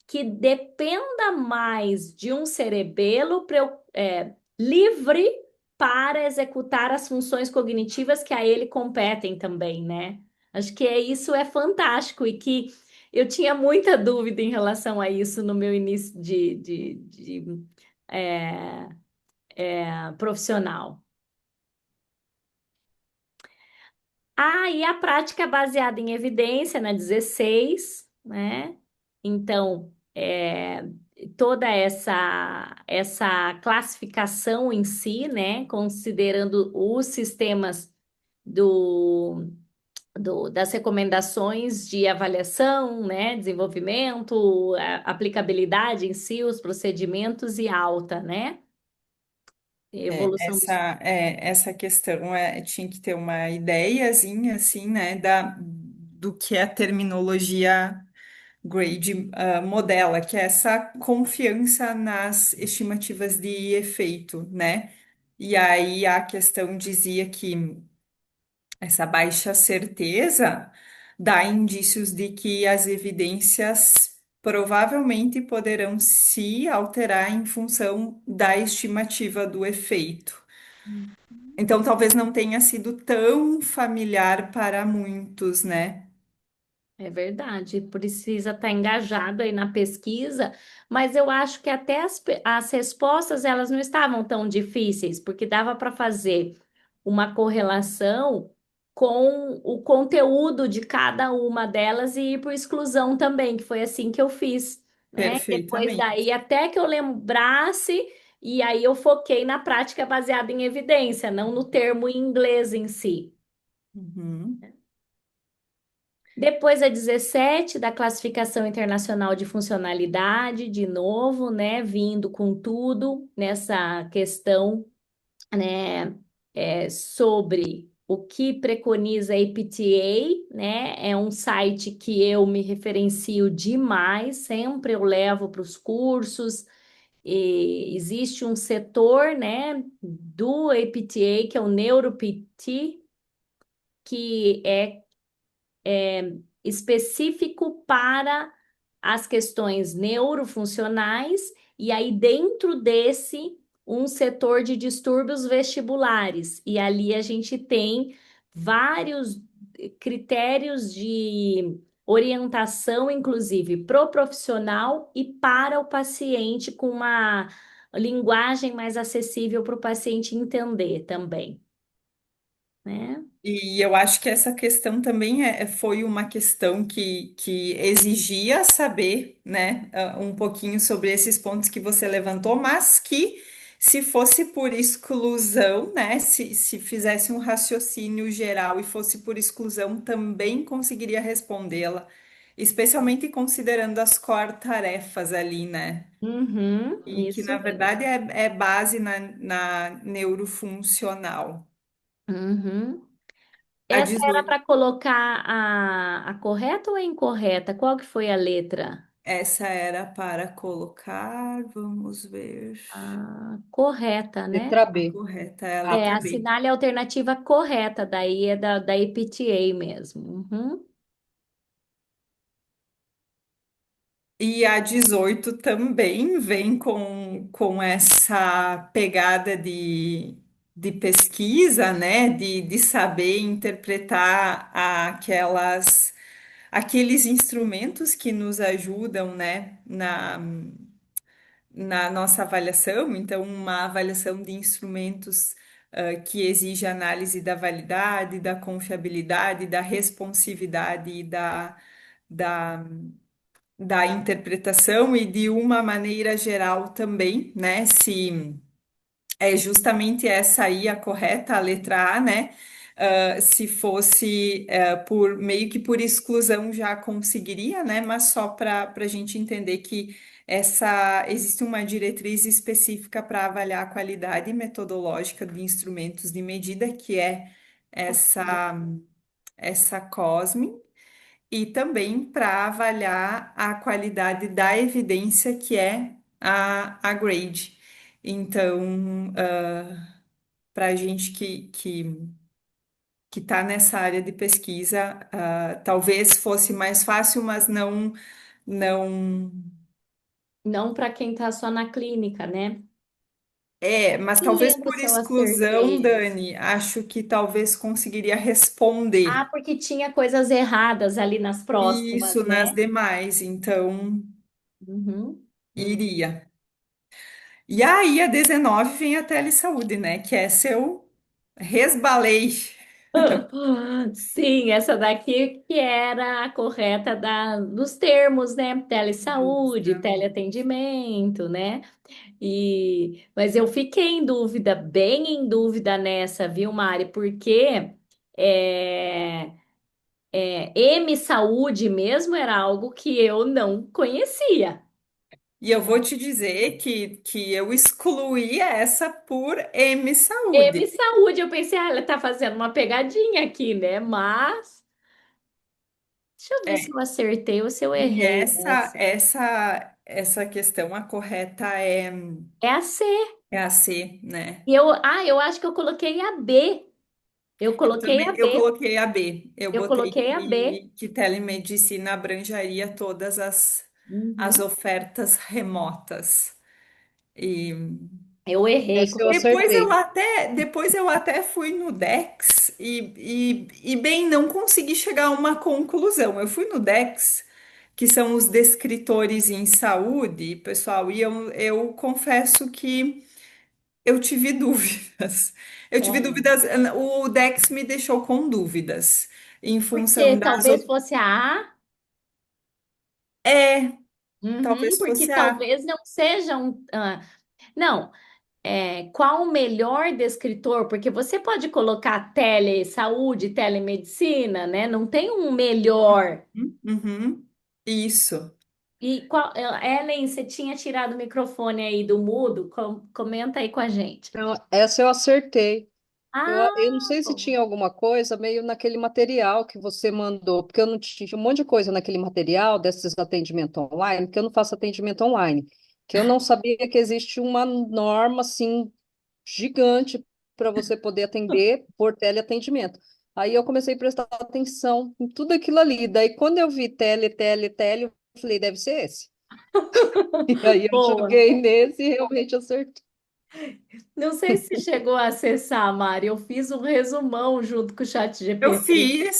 que dependa mais de um cerebelo livre para executar as funções cognitivas que a ele competem também, né? Acho que isso é fantástico e que eu tinha muita dúvida em relação a isso no meu início de é, profissional. Ah, e a prática baseada em evidência na 16, né? Então, toda essa classificação em si, né? Considerando os sistemas do das recomendações de avaliação, né, desenvolvimento, a aplicabilidade em si, os procedimentos e alta, né, evolução dos. Essa questão tinha que ter uma ideiazinha, assim, né, do que a terminologia grade modela, que é essa confiança nas estimativas de efeito, né? E aí a questão dizia que essa baixa certeza dá indícios de que as evidências provavelmente poderão se alterar em função da estimativa do efeito. Então, talvez não tenha sido tão familiar para muitos, né? É verdade, precisa estar engajado aí na pesquisa, mas eu acho que até as respostas elas não estavam tão difíceis, porque dava para fazer uma correlação com o conteúdo de cada uma delas e ir por exclusão também, que foi assim que eu fiz, né? Depois Perfeitamente. daí, até que eu lembrasse, e aí eu foquei na prática baseada em evidência, não no termo em inglês em si. Uhum. Depois a 17 da Classificação Internacional de Funcionalidade, de novo, né, vindo com tudo nessa questão, né, sobre o que preconiza a APTA, né, é um site que eu me referencio demais, sempre eu levo para os cursos, e existe um setor, né, do APTA, que é o NeuroPT, que é específico para as questões neurofuncionais, e aí dentro desse, um setor de distúrbios vestibulares. E ali a gente tem vários critérios de orientação, inclusive pro profissional e para o paciente, com uma linguagem mais acessível para o paciente entender também, né? E eu acho que essa questão também foi uma questão que exigia saber, né, um pouquinho sobre esses pontos que você levantou, mas que se fosse por exclusão, né, se fizesse um raciocínio geral e fosse por exclusão, também conseguiria respondê-la, especialmente considerando as core tarefas ali, né? Uhum, E que na isso mesmo. verdade é base na neurofuncional. Uhum. A Essa era 18. para colocar a correta ou a incorreta? Qual que foi a letra? Essa era para colocar, vamos ver. A correta, né? Letra A B. correta é a A. letra B. Assinale a alternativa correta, daí é da EPTA mesmo. Uhum. E a 18 também vem com essa pegada de pesquisa, né? De saber interpretar aqueles instrumentos que nos ajudam, né? Na nossa avaliação, então, uma avaliação de instrumentos que exige análise da validade, da confiabilidade, da responsividade e da, da interpretação e de uma maneira geral também, né? Se é justamente essa aí a correta, a letra A, né? Se fosse por meio que por exclusão já conseguiria, né? Mas só para a gente entender que existe uma diretriz específica para avaliar a qualidade metodológica de instrumentos de medida, que é essa, essa COSME, e também para avaliar a qualidade da evidência, que é a GRADE. Então, para a gente que está nessa área de pesquisa, talvez fosse mais fácil, mas não Não para quem está só na clínica, né? mas Não talvez lembro por se eu exclusão, acertei essa. Dani, acho que talvez conseguiria Ah, responder porque tinha coisas erradas ali nas próximas, isso nas né? demais, então Uhum. Uhum. iria. E aí a 19 vem a telesaúde, né? Que é seu resbalei. Sim, essa daqui que era a correta dos termos, né? Telesaúde, Justamente. teleatendimento, né? Mas eu fiquei em dúvida, bem em dúvida nessa, viu, Mari? Porque é, M Saúde mesmo era algo que eu não conhecia. E eu vou te dizer que eu excluí essa por M M saúde. Saúde, eu pensei, ela tá fazendo uma pegadinha aqui, né? Mas deixa eu ver se É, eu acertei ou se eu e errei nessa. essa questão, a correta É a C. é a C, né? Eu acho que eu coloquei a B. Eu Eu coloquei também, a eu B. coloquei a B. Eu Eu botei coloquei a B. que telemedicina abrangeria todas as Uhum. ofertas remotas. E Eu errei. Essa eu acertei. depois eu até fui no Dex e bem, não consegui chegar a uma conclusão. Eu fui no Dex, que são os descritores em saúde, pessoal, e eu confesso que eu tive dúvidas. Eu tive Aham. dúvidas, o Dex me deixou com dúvidas em função Porque das. talvez fosse a A. É, Uhum, talvez porque fosse a. talvez não seja um. Não. qual o melhor descritor? Porque você pode colocar saúde, telemedicina, né? Não tem um melhor. Uhum. Isso. E Ellen, você tinha tirado o microfone aí do mudo? Comenta aí com a gente. Então, essa eu acertei. Eu não Ah, sei se bom. tinha alguma coisa meio naquele material que você mandou, porque eu não tinha um monte de coisa naquele material desses atendimentos online, porque eu não faço atendimento online, que eu não sabia que existe uma norma assim gigante para você poder atender por teleatendimento. Aí eu comecei a prestar atenção em tudo aquilo ali. Daí quando eu vi tele, eu falei, deve ser esse. E aí eu Boa. joguei nesse e realmente acertei. Não sei se chegou a acessar, Mari. Eu fiz um resumão junto com o chat GPT.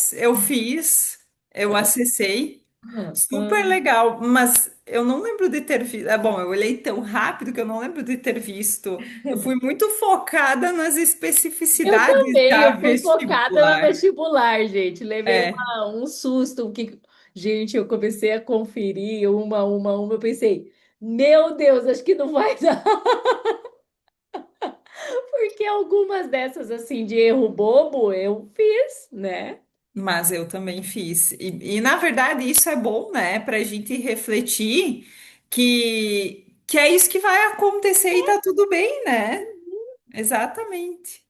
Eu acessei. Super Hum. legal, mas eu não lembro de ter visto. É bom, eu olhei tão rápido que eu não lembro de ter visto. Eu fui muito focada nas Eu especificidades também, da eu fui focada na vestibular. vestibular, gente. Levei É, um susto. Gente, eu comecei a conferir uma. Eu pensei, meu Deus, acho que não vai dar. Porque algumas dessas, assim, de erro bobo, eu fiz, né? mas eu também fiz. Na verdade, isso é bom, né? Para a gente refletir que é isso que vai acontecer e tá tudo bem, né? Exatamente.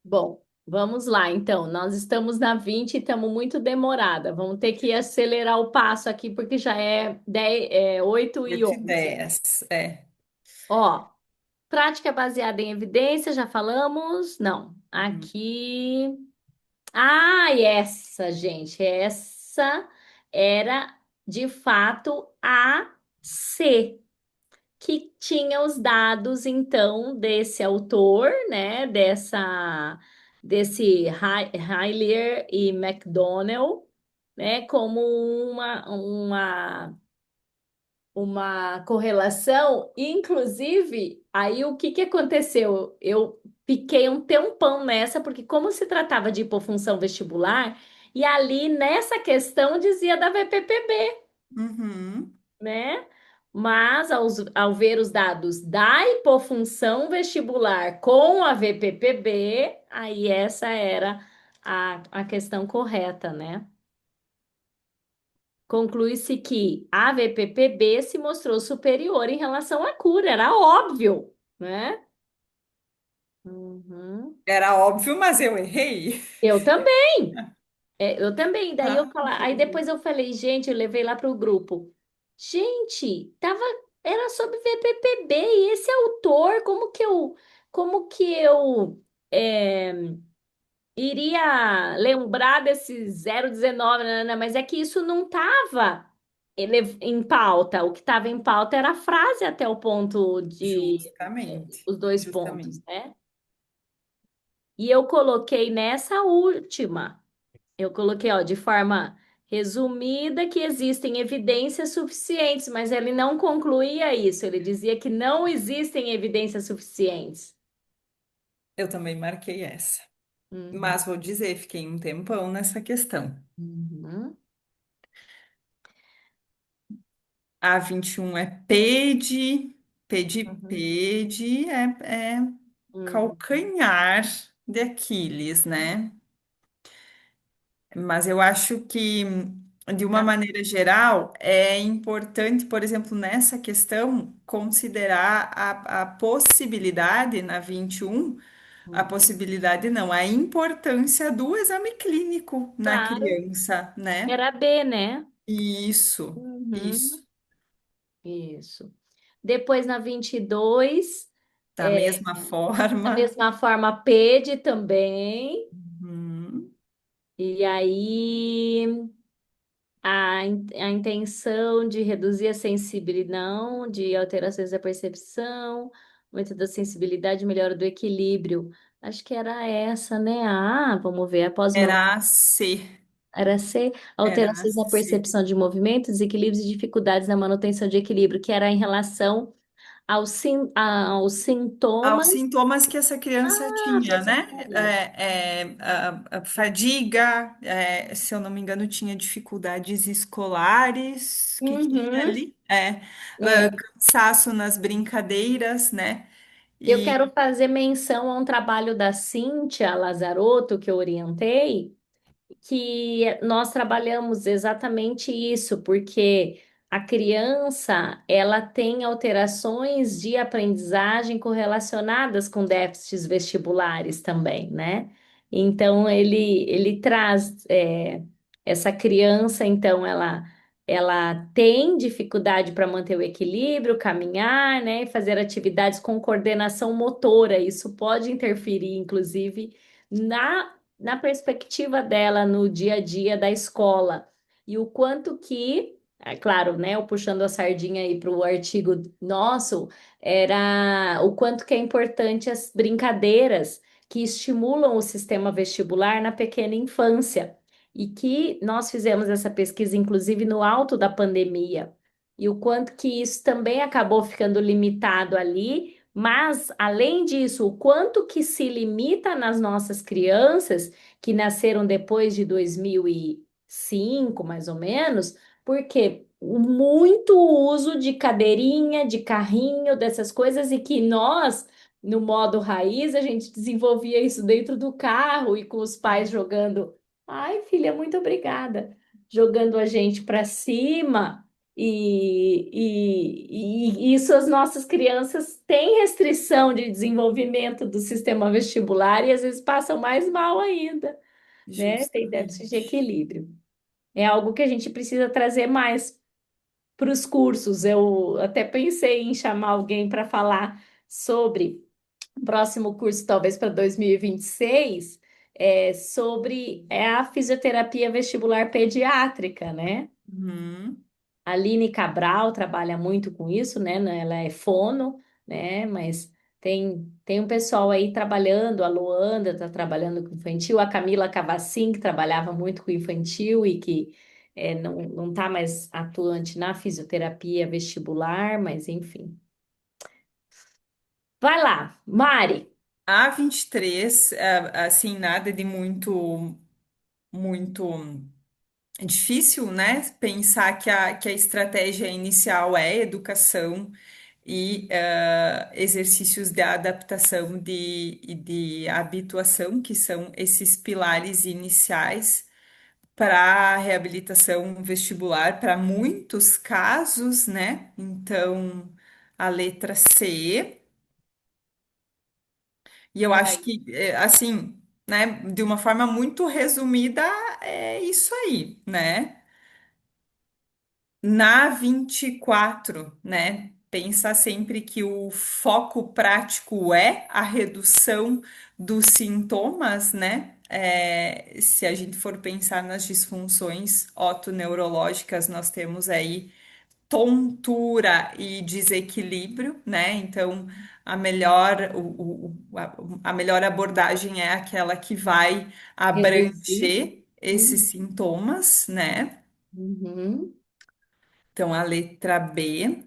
Bom, vamos lá, então. Nós estamos na 20 e estamos muito demorada. Vamos ter que acelerar o passo aqui, porque já é 10, 8 e 8 e 11. 10. É. Ó, prática baseada em evidência, já falamos? Não. Uhum. Aqui. Ah, e essa, gente, essa era de fato a C, que tinha os dados, então, desse autor, né, desse Hillier e McDonnell, né, como uma correlação. Inclusive, aí o que que aconteceu? Eu fiquei um tempão nessa, porque como se tratava de hipofunção vestibular, e ali nessa questão dizia da VPPB, Uhum. né? Mas ao ver os dados da hipofunção vestibular com a VPPB, aí essa era a questão correta, né? Conclui-se que a VPPB se mostrou superior em relação à cura, era óbvio, né? Uhum. Era óbvio, mas eu errei. Eu também. Eu também. Daí eu Ah, falar, aí tudo depois bem. eu falei, gente, eu levei lá para o grupo. Gente, era sobre VPPB e esse autor, como que eu é, iria lembrar desse 019, né? Mas é que isso não estava em pauta. O que estava em pauta era a frase até o ponto Justamente. os dois pontos, Justamente. né? E eu coloquei nessa última. Eu coloquei, ó, de forma resumida que existem evidências suficientes, mas ele não concluía isso. Ele dizia que não existem evidências suficientes. Eu também marquei essa. Uhum, Mas vou dizer, fiquei um tempão nessa questão. uhum, A 21 é PED, uhum, é uhum. calcanhar de Aquiles, né? Mas eu acho que, de uma Tá. maneira geral, é importante, por exemplo, nessa questão, considerar a possibilidade na 21, a Uhum. possibilidade não, a importância do exame clínico na Claro, criança, né? era B, né? Isso, isso. Uhum, isso. Depois na 22, Da é, mesma da forma. mesma forma, PED também. Uhum. E aí. A intenção de reduzir a sensibilidade, não, de alterações da percepção, aumento da sensibilidade, melhora do equilíbrio. Acho que era essa, né? Vamos ver, após uma. Era C. Era C, Era alterações na C. percepção de movimento, desequilíbrios e dificuldades na manutenção de equilíbrio, que era em relação aos Aos sintomas. sintomas que essa criança Ah, tinha, você né? falou. A fadiga, se eu não me engano, tinha dificuldades escolares que tinha Uhum. ali, É, cansaço nas brincadeiras, né? eu E quero fazer menção a um trabalho da Cíntia Lazarotto que eu orientei, que nós trabalhamos exatamente isso, porque a criança, ela tem alterações de aprendizagem correlacionadas com déficits vestibulares também, né? Então, ele traz, essa criança, então, ela tem dificuldade para manter o equilíbrio, caminhar, né, e fazer atividades com coordenação motora. Isso pode interferir, inclusive, na perspectiva dela no dia a dia da escola. E o quanto que, é claro, né, eu puxando a sardinha aí para o artigo nosso, era o quanto que é importante as brincadeiras que estimulam o sistema vestibular na pequena infância. E que nós fizemos essa pesquisa, inclusive, no alto da pandemia. E o quanto que isso também acabou ficando limitado ali, mas, além disso, o quanto que se limita nas nossas crianças que nasceram depois de 2005, mais ou menos, porque o muito uso de cadeirinha, de carrinho, dessas coisas, e que nós, no modo raiz, a gente desenvolvia isso dentro do carro e com os pais jogando. Ai, filha, muito obrigada. Jogando a gente para cima. E isso as nossas crianças têm restrição de desenvolvimento do sistema vestibular e às vezes passam mais mal ainda, né? Tem déficit de justamente, equilíbrio. É algo que a gente precisa trazer mais para os cursos. Eu até pensei em chamar alguém para falar sobre o próximo curso, talvez para 2026, sobre a fisioterapia vestibular pediátrica, né? uhum, A Aline Cabral trabalha muito com isso, né? Ela é fono, né? Mas tem um pessoal aí trabalhando, a Luanda está trabalhando com infantil, a Camila Cavacin, que trabalhava muito com infantil e que não está mais atuante na fisioterapia vestibular, mas enfim. Vai lá, Mari. a 23, assim, nada de muito difícil, né? Pensar que a estratégia inicial é educação e exercícios de adaptação e de habituação, que são esses pilares iniciais para a reabilitação vestibular, para muitos casos, né? Então, a letra C. E eu E acho aí? que, assim, né, de uma forma muito resumida, é isso aí, né? Na 24, né? Pensa sempre que o foco prático é a redução dos sintomas, né? Se a gente for pensar nas disfunções otoneurológicas, nós temos aí tontura e desequilíbrio, né? Então, a melhor abordagem é aquela que vai Reduzir. abranger esses sintomas, né? Uhum. Então, a letra B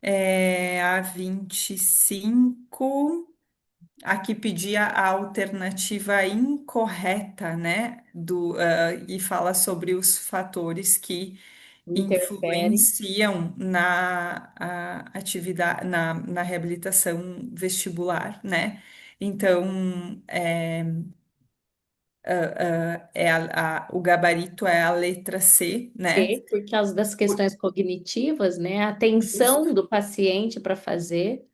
é a 25. Aqui pedia a alternativa incorreta, né? E fala sobre os fatores que Interfere. influenciam na atividade, na reabilitação vestibular, né? Então, o gabarito é a letra C, né? Por causa das questões cognitivas, né? A atenção Justo. do paciente para fazer.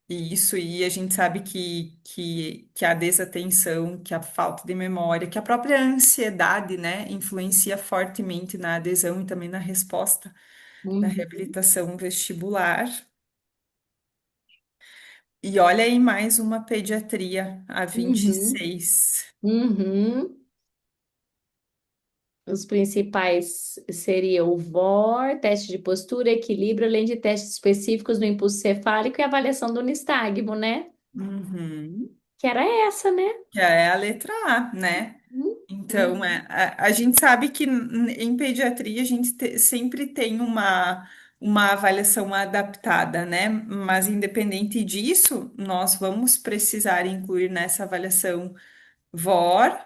Isso, e a gente sabe que a desatenção, que a falta de memória, que a própria ansiedade, né, influencia fortemente na adesão e também na resposta da Uhum, reabilitação vestibular. E olha aí mais uma pediatria, a vinte e uhum, seis. uhum. Os principais seriam o VOR, teste de postura, equilíbrio, além de testes específicos no impulso cefálico e avaliação do nistagmo, né? Uhum. Que era essa, né? Que é a letra A, né? Uhum, Então, uhum. a gente sabe que em pediatria a gente sempre tem uma avaliação adaptada, né? Mas independente disso, nós vamos precisar incluir nessa avaliação VOR,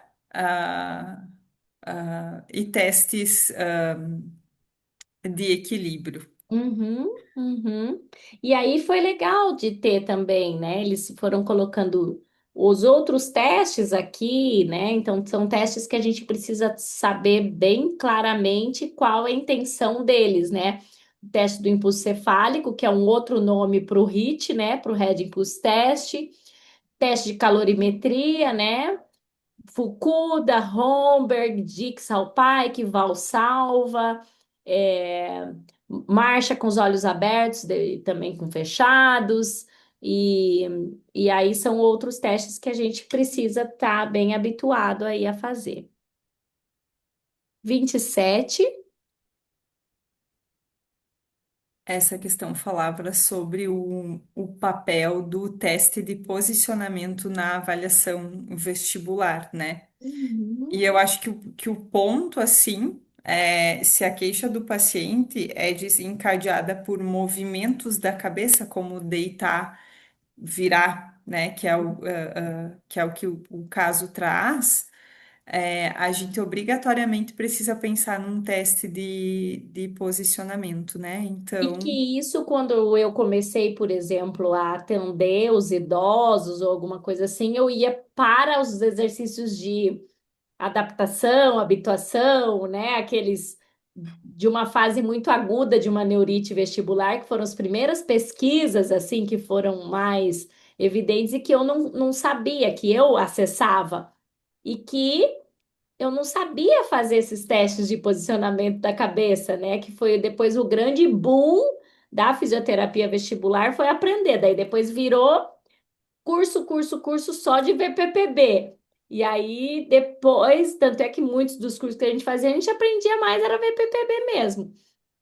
e testes, de equilíbrio. Uhum, uhum. E aí foi legal de ter também, né? Eles foram colocando os outros testes aqui, né? Então, são testes que a gente precisa saber bem claramente qual é a intenção deles, né? O teste do impulso cefálico, que é um outro nome para o HIT, né? Para o Head Impulse Test, teste de calorimetria, né? Fukuda, Homberg, Dix-Hallpike, Valsalva, é, marcha com os olhos abertos, também com fechados, e, e aí são outros testes que a gente precisa estar bem habituado aí a fazer. 27. Essa questão falava sobre o papel do teste de posicionamento na avaliação vestibular, né? Uhum. E eu acho que o ponto, assim, é se a queixa do paciente é desencadeada por movimentos da cabeça, como deitar, virar, né? Que é o que o caso traz. A gente obrigatoriamente precisa pensar num teste de posicionamento, né? E Então, que isso, quando eu comecei, por exemplo, a atender os idosos ou alguma coisa assim, eu ia para os exercícios de adaptação, habituação, né? Aqueles de uma fase muito aguda de uma neurite vestibular, que foram as primeiras pesquisas, assim, que foram mais evidentes e que eu não sabia, que eu acessava. E que eu não sabia fazer esses testes de posicionamento da cabeça, né? Que foi depois o grande boom da fisioterapia vestibular, foi aprender. Daí depois virou curso só de VPPB. E aí depois, tanto é que muitos dos cursos que a gente fazia, a gente aprendia mais, era VPPB mesmo.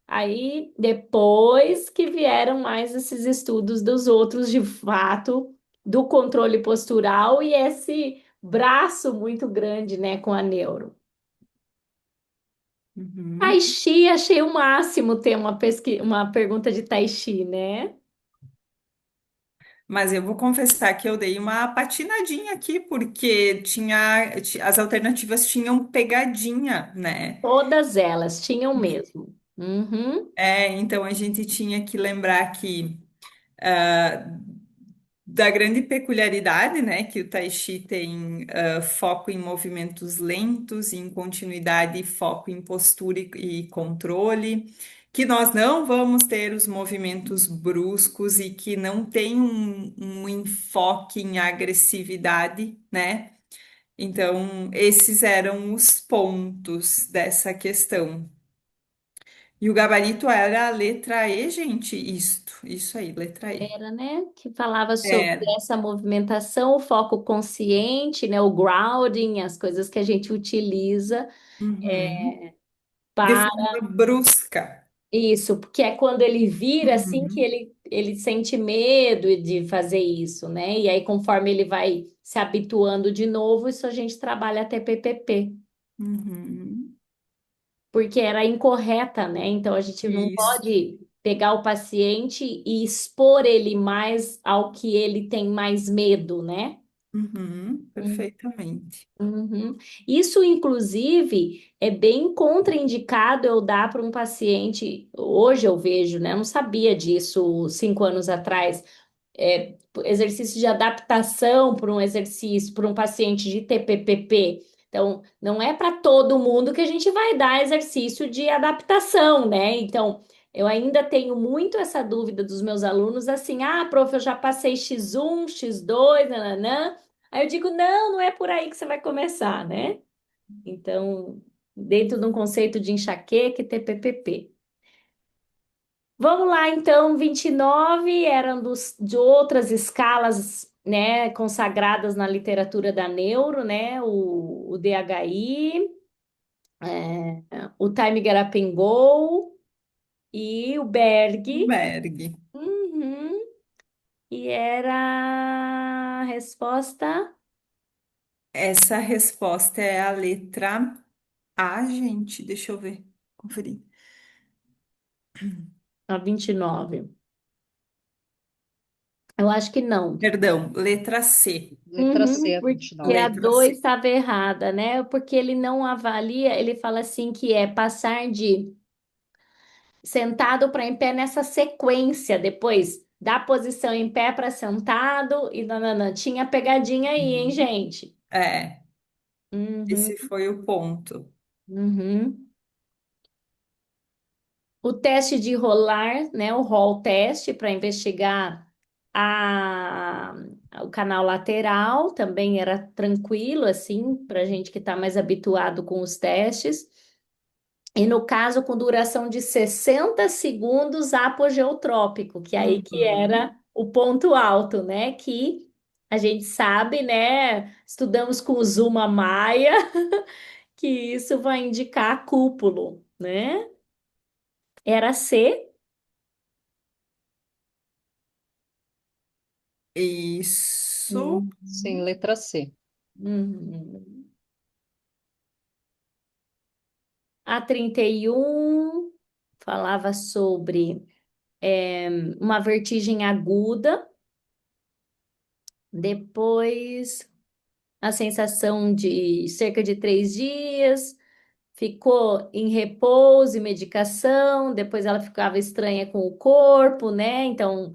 Aí depois que vieram mais esses estudos dos outros de fato, do controle postural e esse braço muito grande, né, com a neuro. Tai uhum. Chi, achei o máximo ter uma pergunta de Tai Chi, né? Mas eu vou confessar que eu dei uma patinadinha aqui, porque as alternativas tinham pegadinha, né? Todas elas tinham mesmo. Uhum. Então a gente tinha que lembrar que ah, da grande peculiaridade, né, que o Tai Chi tem foco em movimentos lentos, em continuidade, foco em postura e controle, que nós não vamos ter os movimentos bruscos e que não tem um enfoque em agressividade, né? Então, esses eram os pontos dessa questão. E o gabarito era a letra E, gente, isso aí, letra E. Era, né? Que falava sobre É. essa movimentação, o foco consciente, né? O grounding, as coisas que a gente utiliza Uhum. De para forma brusca. isso, porque é quando ele vira assim que Uhum. ele sente medo de fazer isso, né? E aí, conforme ele vai se habituando de novo, isso a gente trabalha até PPP. Uhum. Porque era incorreta, né? Então a gente não Isso. pode pegar o paciente e expor ele mais ao que ele tem mais medo, né? Uhum. Perfeitamente. Uhum. Isso, inclusive, é bem contraindicado eu dar para um paciente. Hoje eu vejo, né? Eu não sabia disso 5 anos atrás. Exercício de adaptação para um exercício, para um paciente de TPPP. Então, não é para todo mundo que a gente vai dar exercício de adaptação, né? Então, eu ainda tenho muito essa dúvida dos meus alunos, assim, prof, eu já passei X1, X2, nananã. Aí eu digo, não, não é por aí que você vai começar, né? Então, dentro de um conceito de enxaqueca e TPPP. Vamos lá, então, 29 eram de outras escalas, né, consagradas na literatura da neuro, né, o DHI, o Time Get Up and Go e o Berg. Berg. Uhum. E era a resposta Essa resposta é a letra A, gente. Deixa eu ver. Conferir. A 29. Eu acho que não. Perdão, letra C. Letra Uhum, C, a porque 29. a Letra 2 C. estava errada, né? Porque ele não avalia, ele fala assim que é passar de sentado para em pé nessa sequência, depois da posição em pé para sentado e nananã. Tinha pegadinha aí, hein, Uhum. gente? É, Uhum, esse foi o ponto. uhum. O teste de rolar, né? O roll teste para investigar a, o canal lateral também era tranquilo, assim, para gente que está mais habituado com os testes. E no caso, com duração de 60 segundos apogeotrópico, que aí que Uhum. era o ponto alto, né? Que a gente sabe, né? Estudamos com o Zuma Maia, que isso vai indicar cúpulo, né? Era C. Isso. Uhum. Sim, letra C. Uhum. A 31 falava sobre uma vertigem aguda, depois a sensação de cerca de 3 dias, ficou em repouso e medicação, depois ela ficava estranha com o corpo, né? Então,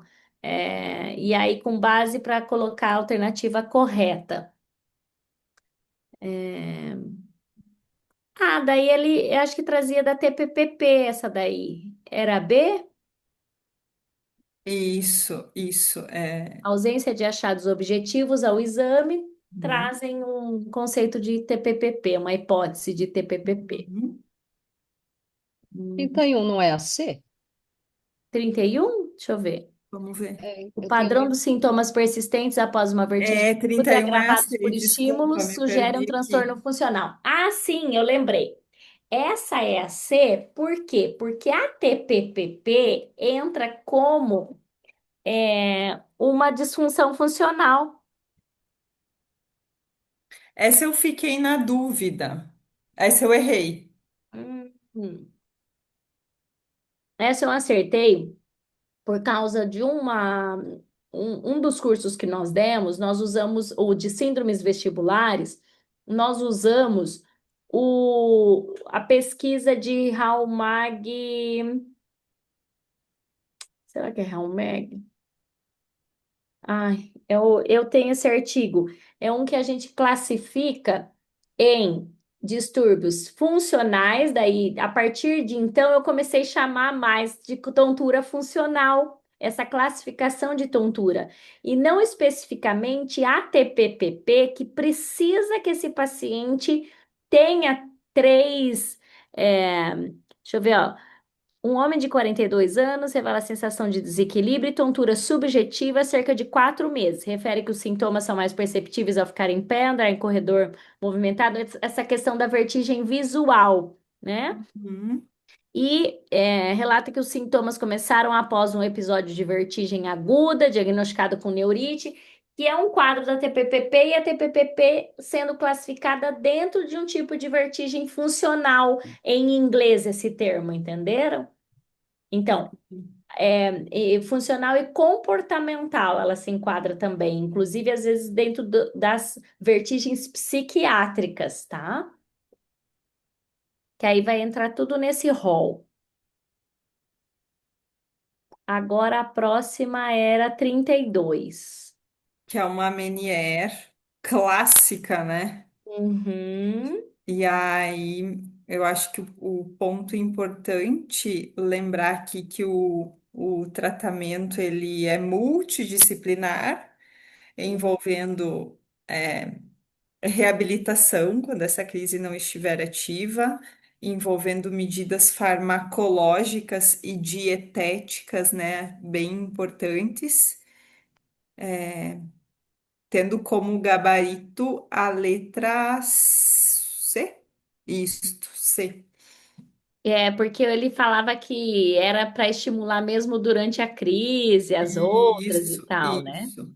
e aí com base para colocar a alternativa correta. É, daí ele, eu acho que trazia da TPPP essa daí. Era B? Isso. É. Ausência de achados objetivos ao exame Uhum. trazem um conceito de TPPP, uma hipótese de TPPP. Uhum. 31 não é a C? 31. Deixa eu ver. Vamos ver. É, O eu tenho padrão muito. dos sintomas persistentes após uma vertigem É, aguda trinta e e um é a agravados C, por desculpa, estímulos me sugere um perdi transtorno aqui. funcional. Ah, sim, eu lembrei. Essa é a C, por quê? Porque a TPPP entra como uma disfunção funcional. Essa eu fiquei na dúvida. Essa eu errei. Hum. Essa eu acertei por causa de um dos cursos que nós demos, nós usamos o de síndromes vestibulares, nós usamos a pesquisa de Halmag, será que é Halmag? Ai, eu tenho esse artigo. É um que a gente classifica em distúrbios funcionais, daí a partir de então eu comecei a chamar mais de tontura funcional, essa classificação de tontura, e não especificamente a TPPP, que precisa que esse paciente tenha três. Deixa eu ver, ó. Um homem de 42 anos revela sensação de desequilíbrio e tontura subjetiva há cerca de 4 meses. Refere que os sintomas são mais perceptíveis ao ficar em pé, andar em corredor movimentado, essa questão da vertigem visual, né? Uhum. E relata que os sintomas começaram após um episódio de vertigem aguda, diagnosticado com neurite, que é um quadro da TPPP, e a TPPP sendo classificada dentro de um tipo de vertigem funcional, em inglês esse termo, entenderam? Então, funcional e comportamental, ela se enquadra também, inclusive às vezes dentro das vertigens psiquiátricas, tá? Que aí vai entrar tudo nesse rol. Agora a próxima era 32. Que é uma Meniere clássica, né? Uhum. E aí, eu acho que o ponto importante lembrar aqui que o tratamento ele é multidisciplinar, envolvendo reabilitação quando essa crise não estiver ativa, envolvendo medidas farmacológicas e dietéticas, né, bem importantes, tendo como gabarito a letra C. Isto, C. Porque ele falava que era para estimular mesmo durante a crise, as outras e tal, né? Isso.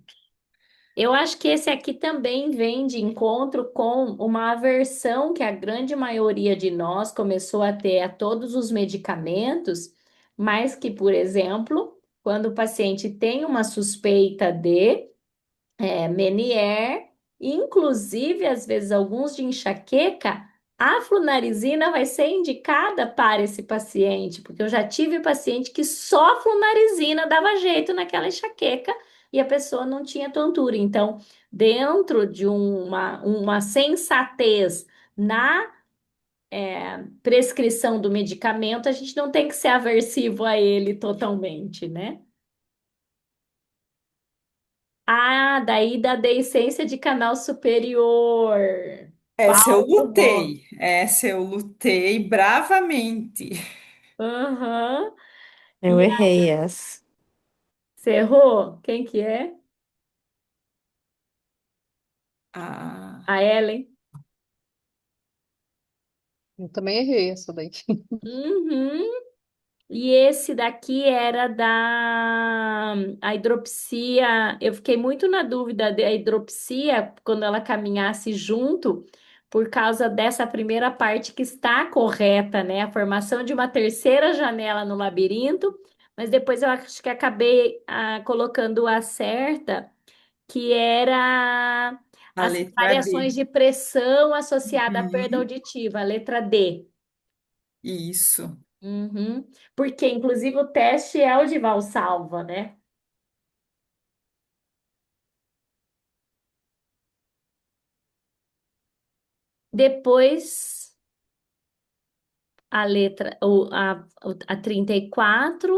Eu acho que esse aqui também vem de encontro com uma aversão que a grande maioria de nós começou a ter a todos os medicamentos, mas que, por exemplo, quando o paciente tem uma suspeita de Meniere, inclusive, às vezes, alguns de enxaqueca, a flunarizina vai ser indicada para esse paciente, porque eu já tive paciente que só a flunarizina dava jeito naquela enxaqueca e a pessoa não tinha tontura. Então, dentro de uma sensatez na prescrição do medicamento, a gente não tem que ser aversivo a ele totalmente, né? Ah, daí da deiscência de canal superior. Paulo Gomes. Essa eu lutei bravamente. Aham. Eu E errei essa. você errou? Quem que é? Ah, A Ellen. Eu também errei essa daí. Uhum. E esse daqui era da a hidropsia. Eu fiquei muito na dúvida da hidropsia quando ela caminhasse junto, por causa dessa primeira parte que está correta, né? A formação de uma terceira janela no labirinto, mas depois eu acho que acabei colocando a certa, que era a as letra variações D. de pressão associada à perda Uhum, auditiva, a letra D. isso. Uhum. Porque, inclusive, o teste é o de Valsalva, né? Depois, a letra, a 34,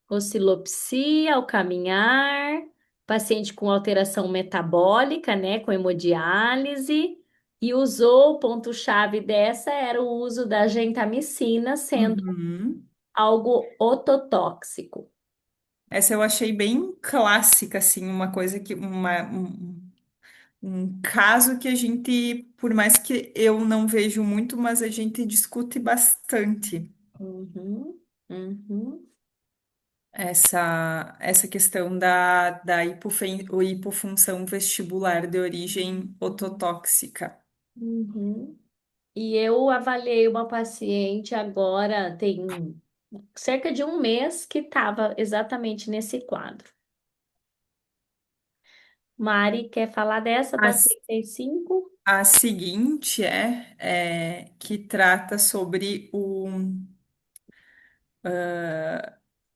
oscilopsia ao caminhar, paciente com alteração metabólica, né, com hemodiálise, e usou, o ponto-chave dessa era o uso da gentamicina, sendo Uhum. algo ototóxico. Essa eu achei bem clássica, assim, uma coisa que um caso que a gente, por mais que eu não vejo muito, mas a gente discute bastante Uhum, uhum, essa questão da hipofunção vestibular de origem ototóxica. uhum. E eu avaliei uma paciente agora, tem cerca de um mês, que estava exatamente nesse quadro. Mari, quer falar dessa A, da 35? a seguinte é que trata sobre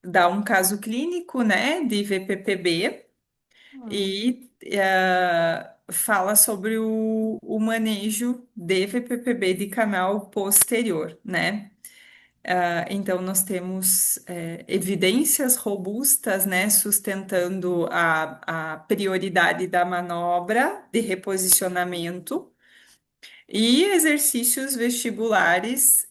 dá um caso clínico, né, de VPPB e fala sobre o manejo de VPPB de canal posterior, né? Então, nós temos evidências robustas, né, sustentando a prioridade da manobra de reposicionamento e exercícios vestibulares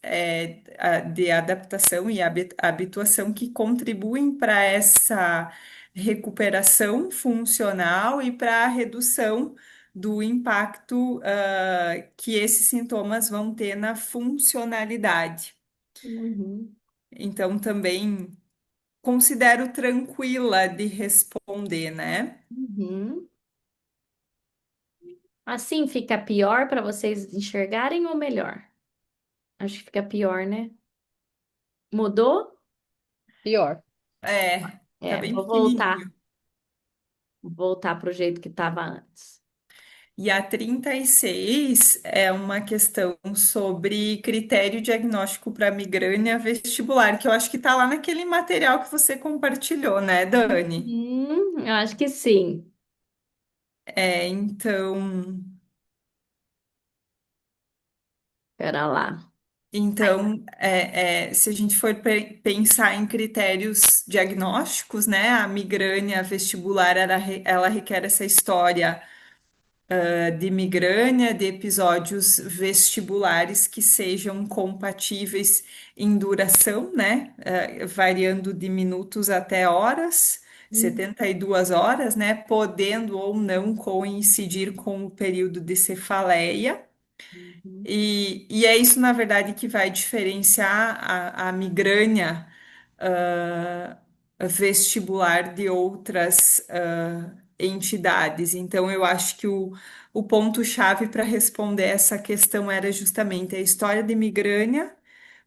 de adaptação e habituação que contribuem para essa recuperação funcional e para a redução do impacto que esses sintomas vão ter na funcionalidade. Uhum, Então, também considero tranquila de responder, né? uhum. Assim fica pior para vocês enxergarem ou melhor? Acho que fica pior, né? Mudou? Pior. Tá É, bem vou voltar, pequenininho. voltar para o jeito que estava antes. E a 36 é uma questão sobre critério diagnóstico para migrânia vestibular, que eu acho que tá lá naquele material que você compartilhou, né, Dani? Eu acho que sim. Então, Pera lá. se a gente for pensar em critérios diagnósticos, né, a migrânia vestibular, ela requer essa história de migrânia, de episódios vestibulares que sejam compatíveis em duração, né? Variando de minutos até horas, 72 horas, né? Podendo ou não coincidir com o período de cefaleia. Uhum, E é isso, na verdade, que vai diferenciar a migrânia ah, vestibular de outras entidades. Então, eu acho que o ponto-chave para responder essa questão era justamente a história de migrânia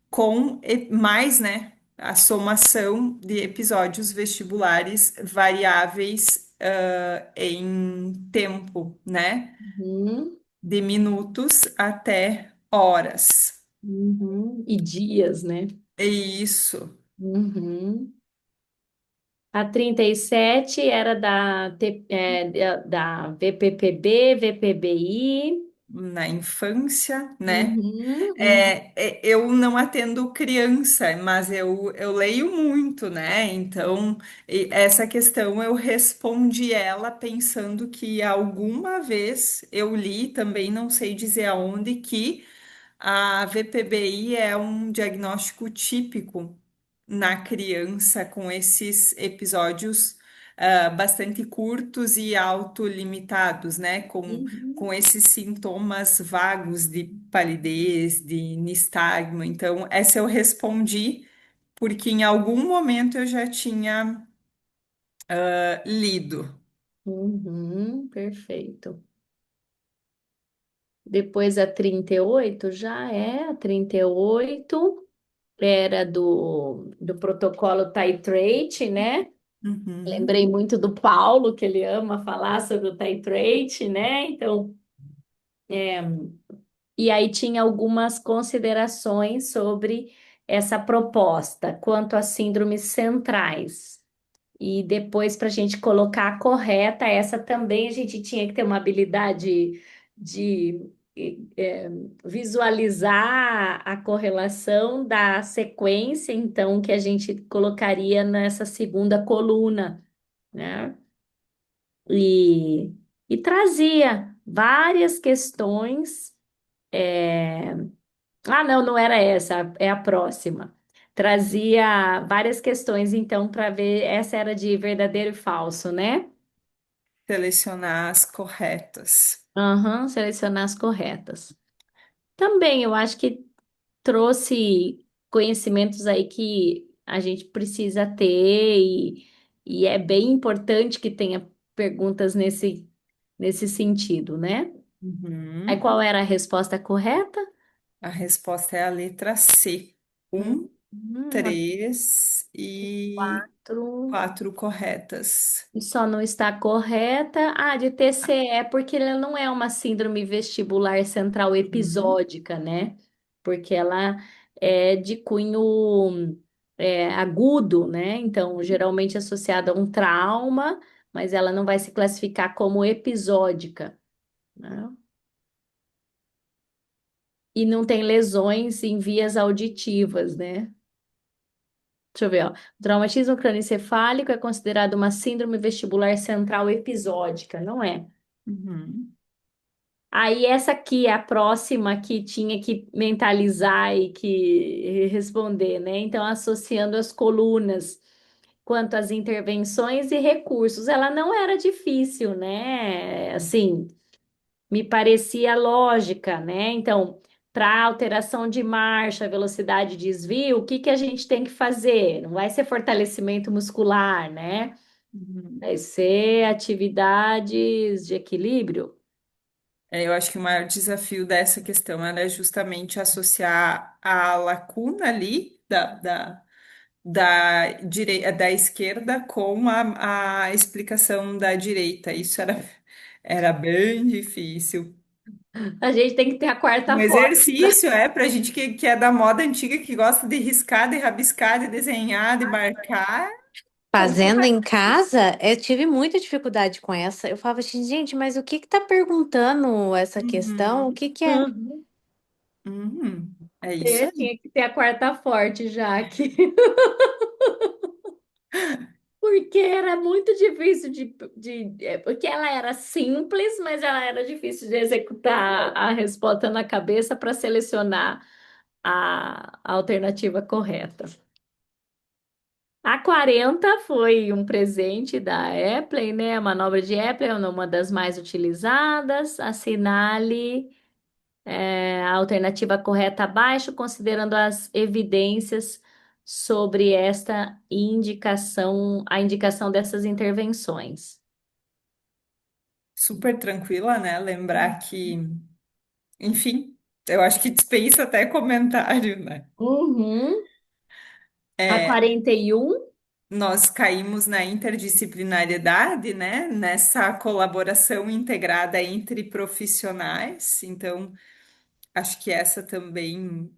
com mais, né? a somação de episódios vestibulares variáveis, em tempo, né? Uhum, De minutos até horas. uhum. E dias, né? É isso. Uhum. A 37 era da VPPB, VPBI. Na infância, né? Uhum, uhum, Eu não atendo criança, mas eu leio muito, né? Então, essa questão eu respondi ela pensando que alguma vez eu li, também não sei dizer aonde, que a VPBI é um diagnóstico típico na criança com esses episódios bastante curtos e autolimitados, né? Com uhum, esses sintomas vagos de palidez, de nistagmo. Então, essa eu respondi porque em algum momento eu já tinha lido. uhum, perfeito. Depois a 38 já é a 38 era do protocolo titrate, né? Uhum, Lembrei muito do Paulo, que ele ama falar sobre o titrate, né? Então, e aí tinha algumas considerações sobre essa proposta quanto às síndromes centrais. E depois, para a gente colocar a correta, essa também a gente tinha que ter uma habilidade de eh, visualizar a correlação da sequência, então, que a gente colocaria nessa segunda coluna, né? E, e trazia várias questões. Ah, não, não era essa, é a próxima. Trazia várias questões, então, para ver, essa era de verdadeiro e falso, né? selecionar as corretas. Aham, selecionar as corretas. Também eu acho que trouxe conhecimentos aí que a gente precisa ter e é bem importante que tenha perguntas nesse sentido, né? Aí Uhum. qual era a resposta correta? A resposta é a letra C. Um, A três e quatro. quatro corretas. E só não está correta. Ah, de TCE, porque ela não é uma síndrome vestibular central Uhum. episódica, né? Porque ela é de cunho agudo, né? Então, geralmente associada a um trauma, mas ela não vai se classificar como episódica, né? E não tem lesões em vias auditivas, né? Deixa eu ver, ó. O traumatismo crânioencefálico é considerado uma síndrome vestibular central episódica, não é? Uhum. Aí essa aqui é a próxima que tinha que mentalizar e que responder, né? Então, associando as colunas quanto às intervenções e recursos, ela não era difícil, né? Assim, me parecia lógica, né? Então, para alteração de marcha, velocidade de desvio, o que que a gente tem que fazer? Não vai ser fortalecimento muscular, né? Uhum. Vai ser atividades de equilíbrio. Eu acho que o maior desafio dessa questão era justamente associar a lacuna ali da esquerda com a explicação da direita. Isso era bem difícil. A gente tem que ter a quarta Um forma. exercício para a gente que é da moda antiga, que gosta de riscar, de rabiscar, de desenhar, de marcar. Fazendo em casa, eu tive muita dificuldade com essa. Eu falava assim, gente, mas o que que tá perguntando essa questão? O Uhum, que que é? Uhum. é isso aí. Tinha que ter a quarta forte já aqui. Porque era muito difícil porque ela era simples, mas ela era difícil de executar a resposta na cabeça para selecionar a alternativa correta. A 40 foi um presente da Apple, né? A manobra de Apple é uma das mais utilizadas. Assinale a alternativa correta abaixo, considerando as evidências sobre esta indicação, a indicação dessas intervenções. Super tranquila, né? Lembrar que, enfim, eu acho que dispensa até comentário, né? Uhum. A 41. Nós caímos na interdisciplinariedade, né? Nessa colaboração integrada entre profissionais. Então, acho que essa também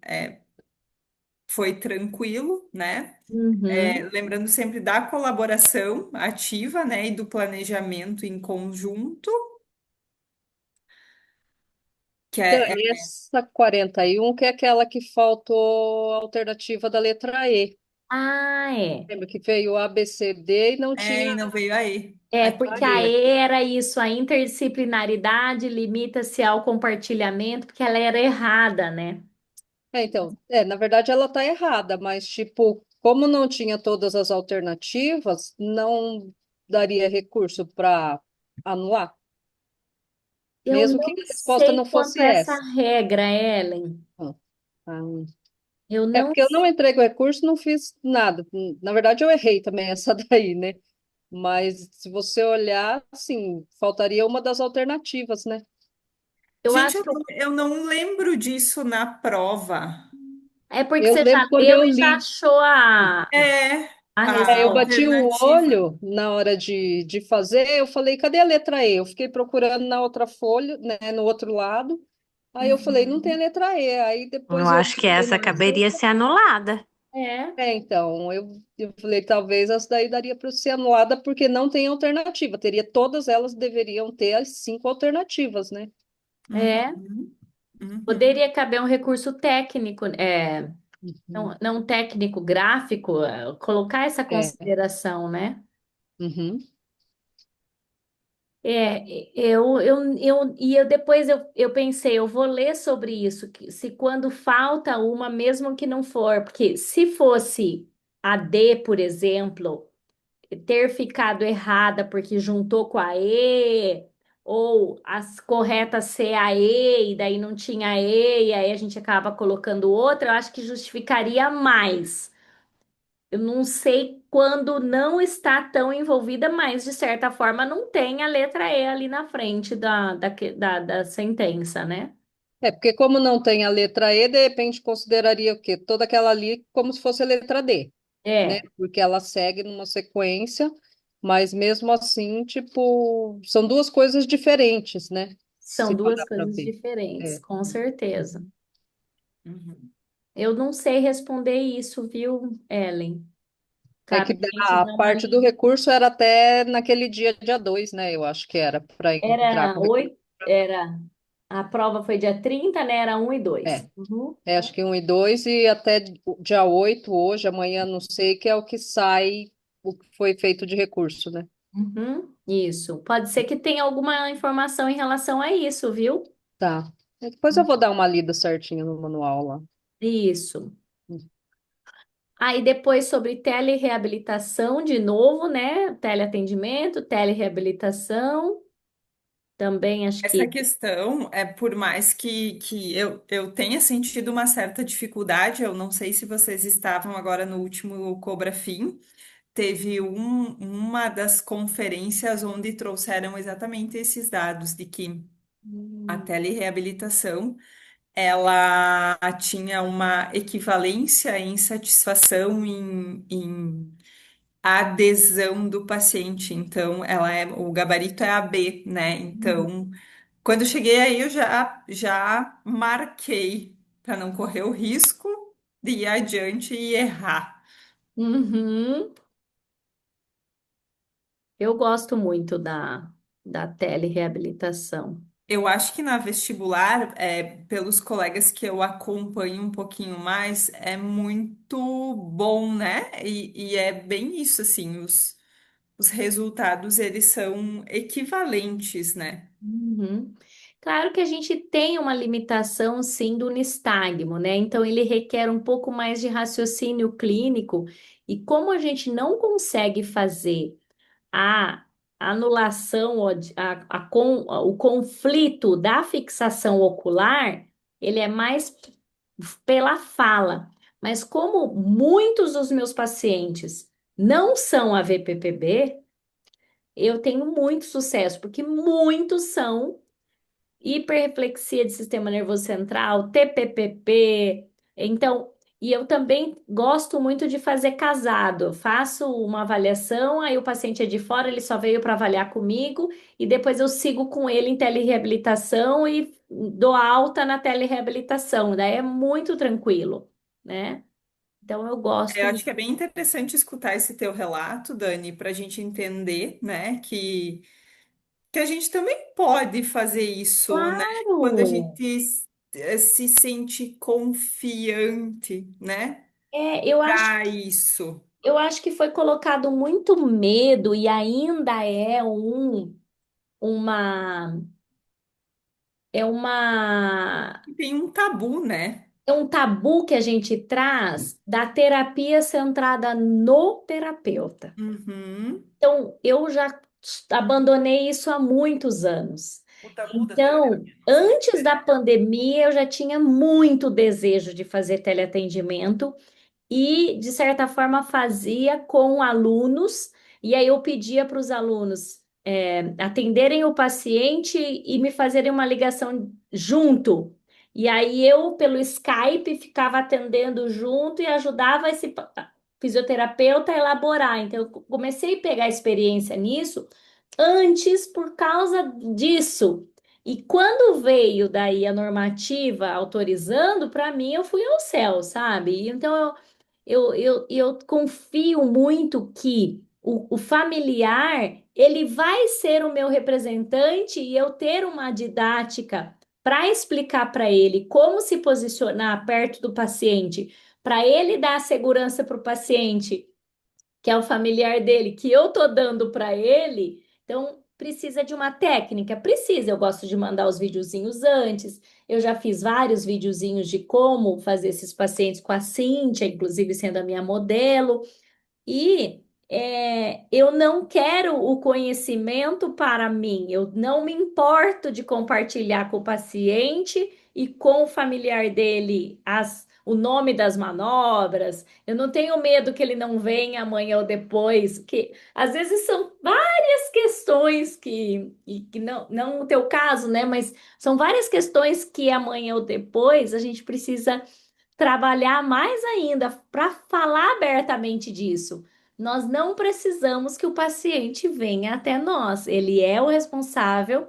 foi tranquilo, né? Uhum. Lembrando sempre da colaboração ativa, né? E do planejamento em conjunto, que Então, é essa 41 que é aquela que faltou a alternativa da letra E. Ah, é. Lembra que veio A, B, C, D e não e tinha não veio aí. É, a porque a E. E era isso, a interdisciplinaridade limita-se ao compartilhamento, porque ela era errada, né? Então, na verdade ela está errada, mas tipo, como não tinha todas as alternativas, não daria recurso para anular, Eu mesmo que não a resposta não sei quanto fosse a essa essa. regra, Ellen. Ah, ah. Eu É não. porque eu não entrei com o recurso, não fiz nada. Na verdade, eu errei também essa daí, né? Mas se você olhar, assim, faltaria uma das alternativas, né? Eu Gente, acho que eu não lembro disso na prova. é porque Eu você já lembro quando leu eu e já li. achou É, a a Eu bati resposta. o alternativa. olho na hora de fazer, eu falei, cadê a letra E? Eu fiquei procurando na outra folha, né, no outro lado. Aí eu falei, não tem a Uhum, letra E. Aí Eu depois eu acho que vi essa uma caberia outra. ser anulada. É, Então, eu falei, talvez essa daí daria para ser anulada porque não tem alternativa. Teria, todas elas deveriam ter as 5 alternativas, né? é. uhum, uhum. Poderia caber um recurso técnico, Uhum. não técnico, gráfico, colocar essa É. consideração, né? Uhum. E eu depois eu pensei, eu vou ler sobre isso, que se quando falta uma, mesmo que não for, porque se fosse a D, por exemplo, ter ficado errada porque juntou com a E, ou as corretas ser a E, e daí não tinha E, e aí a gente acaba colocando outra, eu acho que justificaria mais. Eu não sei quando não está tão envolvida, mas de certa forma não tem a letra E ali na frente da sentença, né? Porque como não tem a letra E, de repente consideraria o quê? Toda aquela ali como se fosse a letra D, né? É, Porque ela segue numa sequência, mas mesmo assim, tipo, são duas coisas diferentes, né? são Se duas parar para coisas ver. diferentes, É. com certeza. Uhum. Eu não sei responder isso, viu, Ellen? É Cabe que a gente a dar uma. parte do recurso era até naquele dia 2, né? Eu acho que era para entrar Era com recurso. oito, era. A prova foi dia 30, né? Era um e dois. É, Uhum. acho que 1 e 2 e até dia 8 hoje, amanhã, não sei, que é o que sai, o que foi feito de recurso, né? Uhum. Isso. Pode ser que tenha alguma informação em relação a isso, viu? Tá. Depois eu vou dar uma lida certinha no manual lá. Isso. Aí depois sobre telereabilitação de novo, né? Teleatendimento, telereabilitação, também acho Essa que. questão é por mais que eu tenha sentido uma certa dificuldade, eu não sei se vocês estavam agora no último Cobra Fim, teve uma das conferências onde trouxeram exatamente esses dados de que a Hum. telereabilitação ela tinha uma equivalência em satisfação em adesão do paciente. Então, o gabarito é AB, né? Então, quando eu cheguei aí, eu já marquei para não correr o risco de ir adiante e errar. Uhum. Eu gosto muito da telereabilitação. Eu acho que na vestibular, pelos colegas que eu acompanho um pouquinho mais, é muito bom, né? E é bem isso, assim, os resultados, eles são equivalentes, né? Uhum. Claro que a gente tem uma limitação, sim, do nistagmo, né? Então, ele requer um pouco mais de raciocínio clínico, e como a gente não consegue fazer a anulação, o conflito da fixação ocular, ele é mais pela fala. Mas como muitos dos meus pacientes não são AVPPB, eu tenho muito sucesso, porque muitos são hiperreflexia de sistema nervoso central, TPPP. Então, E eu também gosto muito de fazer casado. Eu faço uma avaliação, aí o paciente é de fora, ele só veio para avaliar comigo, e depois eu sigo com ele em telereabilitação e dou alta na telereabilitação. Daí é muito tranquilo, né? Então eu Eu gosto. acho que é bem interessante escutar esse teu relato, Dani, para a gente entender, né, que a gente também pode fazer isso, né, quando a Claro! gente se sente confiante, né, É, para isso. eu acho que foi colocado muito medo e ainda uma, é uma E tem um tabu, né? é um tabu que a gente traz da terapia centrada no terapeuta. Uhum. Então, eu já abandonei isso há muitos anos. O tabu da Então, terapia, não sei. antes da pandemia, eu já tinha muito desejo de fazer teleatendimento e, de certa forma, fazia com alunos, e aí eu pedia para os alunos atenderem o paciente e me fazerem uma ligação junto. E aí eu, pelo Skype, ficava atendendo junto e ajudava esse fisioterapeuta a elaborar. Então, eu comecei a pegar experiência nisso antes por causa disso. E quando veio daí a normativa autorizando, para mim, eu fui ao céu, sabe? Então, eu confio muito que o familiar ele vai ser o meu representante e eu ter uma didática para explicar para ele como se posicionar perto do paciente, para ele dar segurança para o paciente, que é o familiar dele, que eu tô dando para ele. Então, precisa de uma técnica? Precisa. Eu gosto de mandar os videozinhos antes. Eu já fiz vários videozinhos de como fazer esses pacientes com a Cíntia, inclusive sendo a minha modelo. E eu não quero o conhecimento para mim, eu não me importo de compartilhar com o paciente e com o familiar dele o nome das manobras. Eu não tenho medo que ele não venha amanhã ou depois, que às vezes são várias questões que não o teu caso, né? Mas são várias questões que amanhã ou depois a gente precisa trabalhar mais ainda para falar abertamente disso. Nós não precisamos que o paciente venha até nós. Ele é o responsável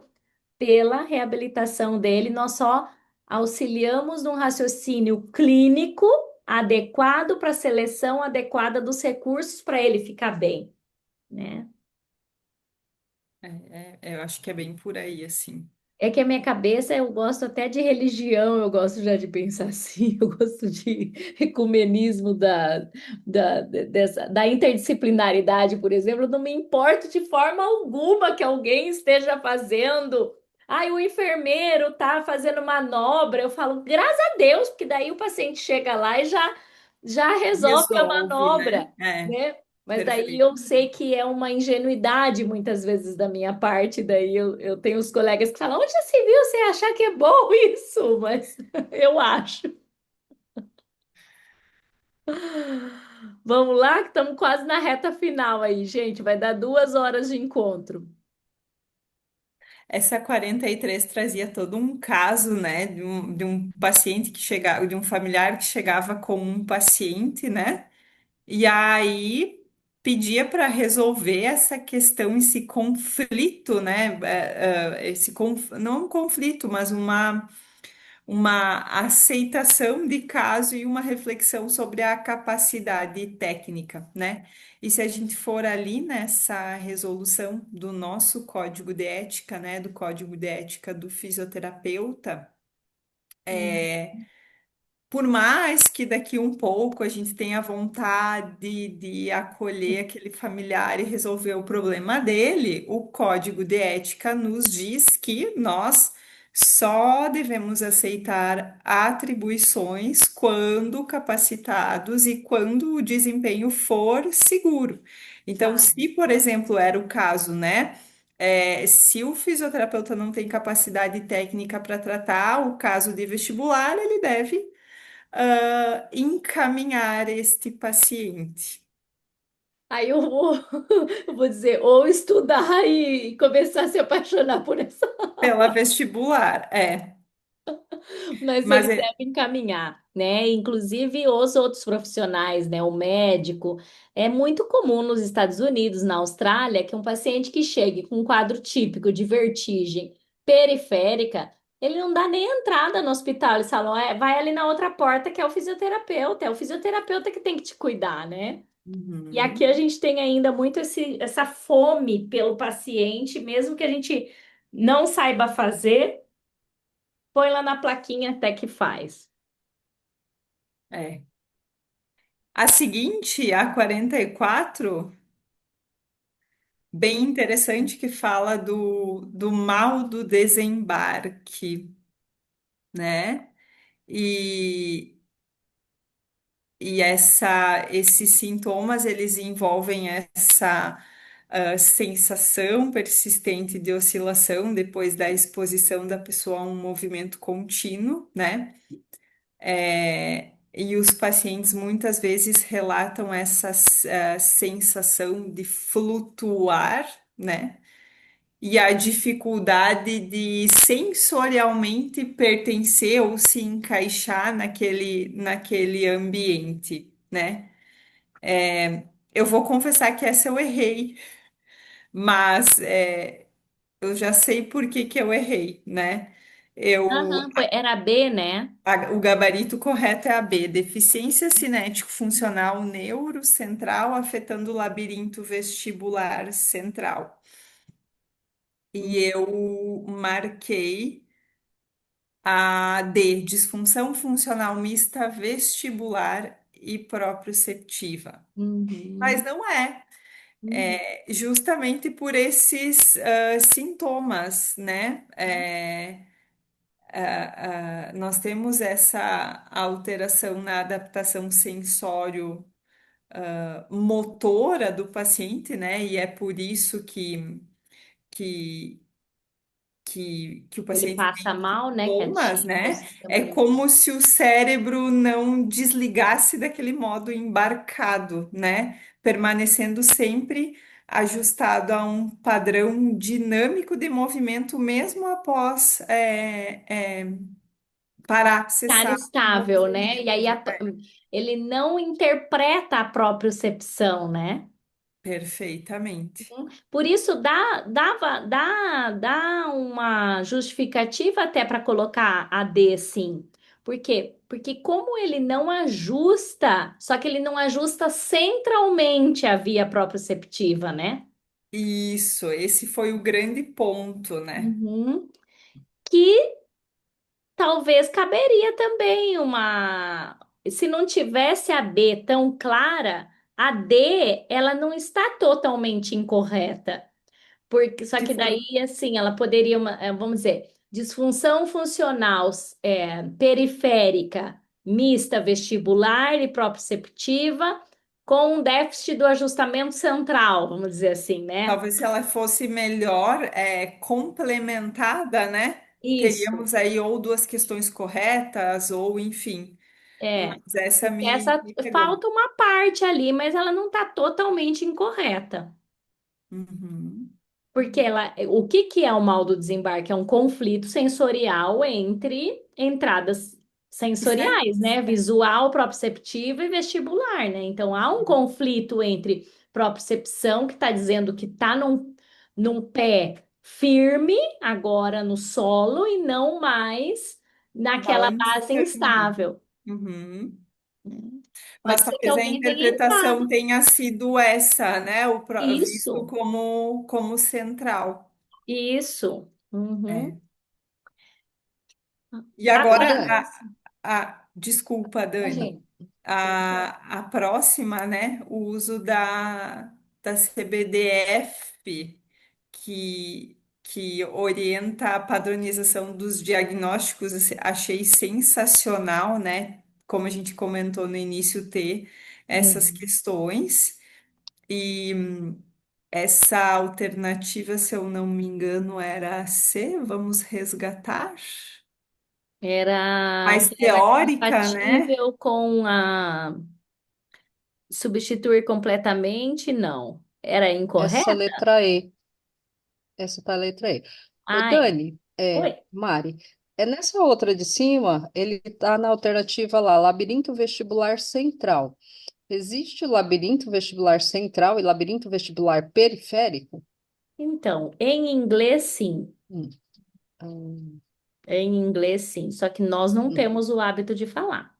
pela reabilitação dele. Nós só auxiliamos num raciocínio clínico adequado para a seleção adequada dos recursos para ele ficar bem, né? Eu acho que é bem por aí, assim. É que a minha cabeça, eu gosto até de religião, eu gosto já de pensar assim, eu gosto de ecumenismo da interdisciplinaridade, por exemplo, eu não me importo de forma alguma que alguém esteja fazendo. Ai, o enfermeiro tá fazendo manobra, eu falo, graças a Deus, porque daí o paciente chega lá e já resolve a Resolve, né? manobra, É, né? Mas daí perfeito. eu sei que é uma ingenuidade muitas vezes da minha parte, daí eu tenho os colegas que falam, onde já se viu você achar que é bom isso? Mas eu acho. Vamos lá, que estamos quase na reta final aí, gente. Vai dar 2 horas de encontro. Essa 43 trazia todo um caso, né, de um paciente que chegava, de um familiar que chegava com um paciente, né? E aí pedia para resolver essa questão, esse conflito, né? Não um conflito, mas uma aceitação de caso e uma reflexão sobre a capacidade técnica, né? E se a gente for ali nessa resolução do nosso código de ética, né? Do código de ética do fisioterapeuta, Hum. por mais que daqui um pouco a gente tenha vontade de acolher aquele familiar e resolver o problema dele, o código de ética nos diz que nós só devemos aceitar atribuições quando capacitados e quando o desempenho for seguro. Então, Tá. se, por exemplo, era o caso, né? Se o fisioterapeuta não tem capacidade técnica para tratar o caso de vestibular, ele deve encaminhar este paciente Aí eu vou dizer, ou estudar e começar a se apaixonar por essa. pela vestibular. É. Mas Mas eles é, devem encaminhar, né? Inclusive os outros profissionais, né? O médico. É muito comum nos Estados Unidos, na Austrália, que um paciente que chegue com um quadro típico de vertigem periférica, ele não dá nem entrada no hospital. Eles falam, vai ali na outra porta que é o fisioterapeuta que tem que te cuidar, né? E aqui uhum, a gente tem ainda muito essa fome pelo paciente, mesmo que a gente não saiba fazer, põe lá na plaquinha até que faz. é. A seguinte, a 44, bem interessante, que fala do mal do desembarque, né? E, esses sintomas, eles envolvem essa sensação persistente de oscilação depois da exposição da pessoa a um movimento contínuo, né? E os pacientes muitas vezes relatam essa sensação de flutuar, né? E a dificuldade de sensorialmente pertencer ou se encaixar naquele ambiente, né? Eu vou confessar que essa eu errei, mas eu já sei por que que eu errei, né? Eu, Aham, era B, né? o gabarito correto é a B, deficiência cinético-funcional neurocentral afetando o labirinto vestibular central. E eu marquei a D, disfunção funcional mista vestibular e proprioceptiva. Mas Uhum, não é. uhum. Justamente por esses sintomas, né? Nós temos essa alteração na adaptação sensório-motora do paciente, né? E é por isso que, que o Ele paciente passa mal, né? Que sintomas, ativa o né? sistema É nervoso. como se o cérebro não desligasse daquele modo embarcado, né? Permanecendo sempre ajustado a um padrão dinâmico de movimento, mesmo após parar, Estar cessar o estável, né? E aí movimento. ele não interpreta a propriocepção, né? Perfeitamente. Por isso dá uma justificativa até para colocar a D, sim. Por quê? Porque como ele não ajusta, só que ele não ajusta centralmente a via proprioceptiva, né? Isso, esse foi o grande ponto, né? Uhum. Que talvez caberia também uma. Se não tivesse a B tão clara, a D ela não está totalmente incorreta. Porque, só Se que for, daí, assim, ela poderia, vamos dizer, disfunção funcional periférica, mista vestibular e proprioceptiva, com um déficit do ajustamento central, vamos dizer assim, né? talvez se ela fosse melhor complementada, né? Isso. Teríamos aí ou duas questões corretas, ou enfim. É. Mas essa Porque essa me pegou. falta uma parte ali, mas ela não está totalmente incorreta. Uhum. Porque o que que é o mal do desembarque? É um conflito sensorial entre entradas sensoriais, Diferente. né? Visual, proprioceptiva e vestibular, né? Então há um conflito entre propriocepção, que está dizendo que está num pé firme, agora no solo, e não mais naquela base Balançando. instável. Uhum. Mas Pode ser que talvez a alguém tenha interpretação entrado. tenha sido essa, né? Visto Isso, como central. isso. É. Uhum. E Ô, agora, Agora, Dani, desculpa, Dani. imagina. A próxima, né? O uso da CBDF, que orienta a padronização dos diagnósticos, achei sensacional, né? Como a gente comentou no início, ter essas Uhum. questões. E essa alternativa, se eu não me engano, era a C, vamos resgatar. Era Mais que era teórica, né? compatível com a substituir completamente? Não. Era essa incorreta? letra E, essa tá a letra E. Ô, Ai, Dani, oi. Mari, É nessa outra de cima, ele está na alternativa lá, labirinto vestibular central. Existe labirinto vestibular central e labirinto vestibular periférico? Então, em inglês, sim. Hum, hum, Em inglês, sim. Só que nós não hum. temos o hábito de falar.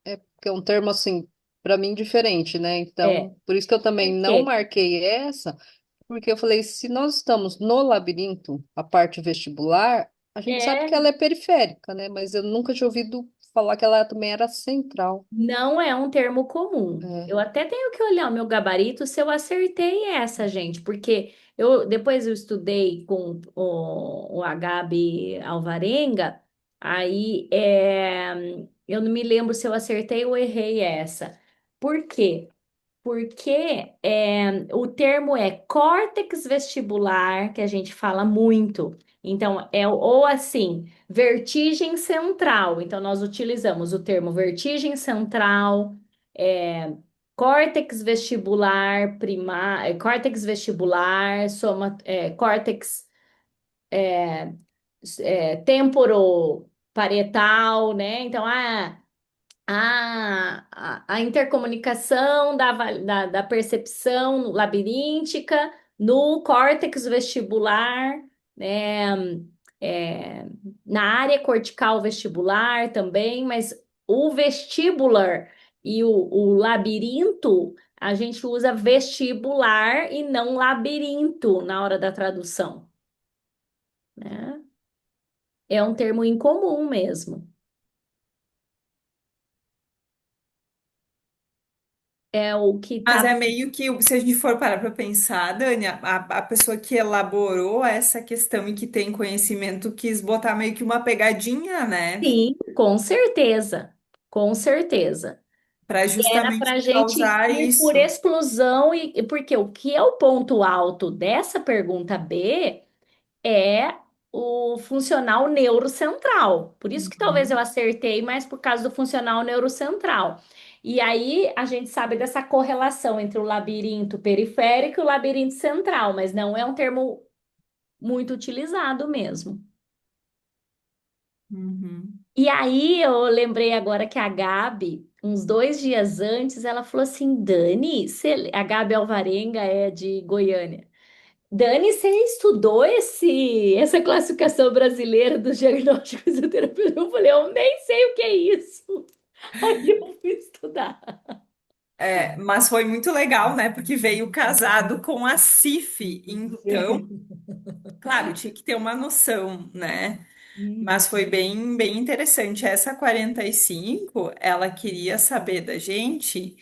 É porque é um termo assim, para mim diferente, né? É. Então, por isso que eu também Por não quê? marquei essa, porque eu falei, se nós estamos no labirinto, a parte vestibular, a gente sabe que É. ela é periférica, né? Mas eu nunca tinha ouvido falar que ela também era central. Não é um termo comum. É. Eu até tenho que olhar o meu gabarito se eu acertei essa, gente, porque eu depois eu estudei com o Agabe Alvarenga, aí eu não me lembro se eu acertei ou errei essa. Por quê? Porque o termo é córtex vestibular, que a gente fala muito. Então, ou assim, vertigem central. Então, nós utilizamos o termo vertigem central, é, córtex vestibular primário, córtex vestibular, córtex temporoparietal, né? Então, a intercomunicação da percepção labiríntica no córtex vestibular, né, é, na área cortical vestibular também, mas o vestibular e o labirinto, a gente usa vestibular e não labirinto na hora da tradução, né? É um termo incomum mesmo. É o que Mas está. é meio que, se a gente for parar para pensar, Dani, a pessoa que elaborou essa questão e que tem conhecimento quis botar meio que uma pegadinha, né? Sim, com certeza, com certeza. Para Era justamente para a gente causar ir por isso. exclusão, porque o que é o ponto alto dessa pergunta B é o funcional neurocentral. Por isso que talvez eu Uhum. acertei, mas por causa do funcional neurocentral. E aí a gente sabe dessa correlação entre o labirinto periférico e o labirinto central, mas não é um termo muito utilizado mesmo. Uhum. E aí eu lembrei agora que a Gabi, uns 2 dias antes, ela falou assim: Dani, a Gabi Alvarenga é de Goiânia. Dani, você estudou essa classificação brasileira dos diagnósticos e terapia? Eu falei, eu nem sei o que é isso. Aí eu fui estudar. É, mas foi muito legal, né? Porque veio casado com a CIF. Então, claro, tinha que ter uma noção, né? Mas foi bem, bem interessante. Essa 45, ela queria saber da gente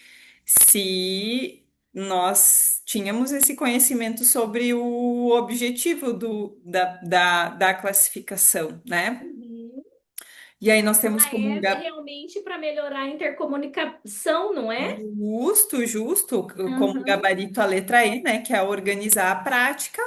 se nós tínhamos esse conhecimento sobre o objetivo da classificação, né? Uhum. E aí nós temos Ela como é realmente para melhorar a intercomunicação, não é? justo, como Uhum. gabarito a letra E, né? Que é organizar a prática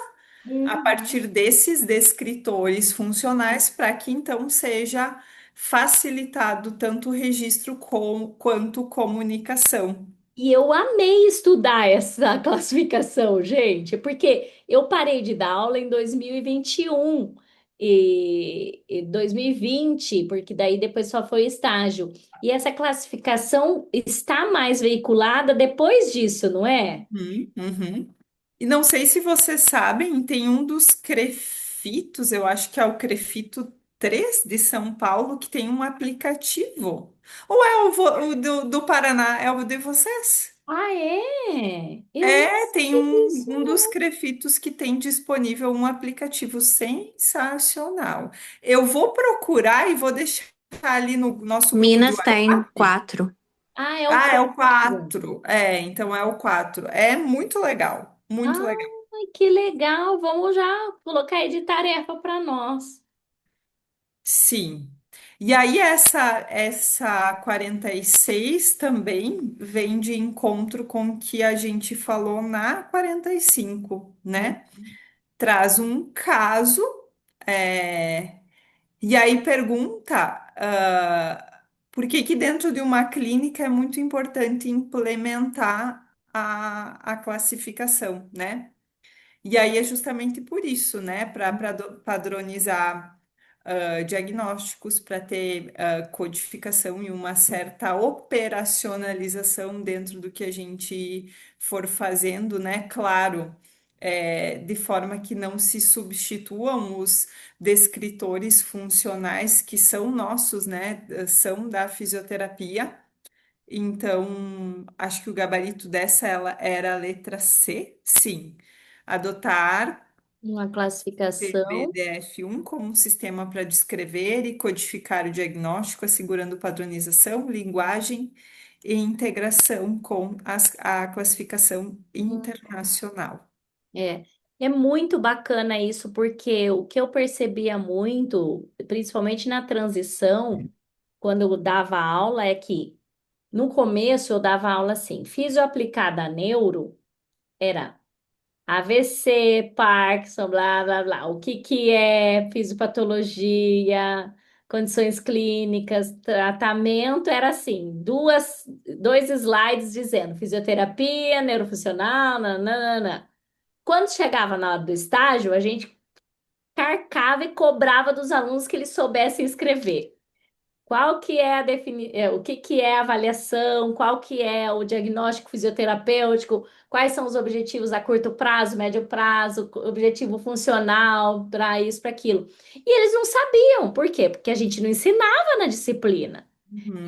a Uhum. partir desses descritores funcionais para que então seja facilitado tanto o registro quanto comunicação. E eu amei estudar essa classificação, gente, porque eu parei de dar aula em 2021 e 2020, porque daí depois só foi estágio. E essa classificação está mais veiculada depois disso, não é? Uhum. E não sei se vocês sabem, tem um dos crefitos, eu acho que é o Crefito 3 de São Paulo, que tem um aplicativo. Ou é o do Paraná? É o de vocês? Ah, é? Eu não É, tem sei disso, um dos não. crefitos que tem disponível um aplicativo sensacional. Eu vou procurar e vou deixar ali no nosso grupo de Minas tem WhatsApp. 4. Ah, é o Ah, é o 4. 4. É, então é o 4. É muito legal, muito legal. Ai, que legal. Vamos já colocar aí de tarefa para nós. Sim. E aí essa 46 também vem de encontro com o que a gente falou na 45, Hum. né? Traz um caso. E aí pergunta, por que que dentro de uma clínica é muito importante implementar a classificação, né? E aí é justamente por isso, né? Para padronizar diagnósticos, para ter codificação e uma certa operacionalização dentro do que a gente for fazendo, né? Claro, de forma que não se substituam os descritores funcionais que são nossos, né? São da fisioterapia. Então, acho que o gabarito dessa ela era a letra C, sim. Adotar Uma classificação. PBDF1 como um sistema para descrever e codificar o diagnóstico, assegurando padronização, linguagem e integração com a classificação internacional. É, é muito bacana isso, porque o que eu percebia muito, principalmente na transição, quando eu dava aula, é que no começo eu dava aula assim, físio aplicada a neuro era AVC, Parkinson, blá, blá, blá. O que que é fisiopatologia, condições clínicas, tratamento, era assim, dois slides dizendo fisioterapia, neurofuncional, nananana. Quando chegava na hora do estágio, a gente carcava e cobrava dos alunos que eles soubessem escrever. Qual que é o que que é a avaliação, qual que é o diagnóstico fisioterapêutico, quais são os objetivos a curto prazo, médio prazo, objetivo funcional, para isso, para aquilo. E eles não sabiam, por quê? Porque a gente não ensinava na disciplina.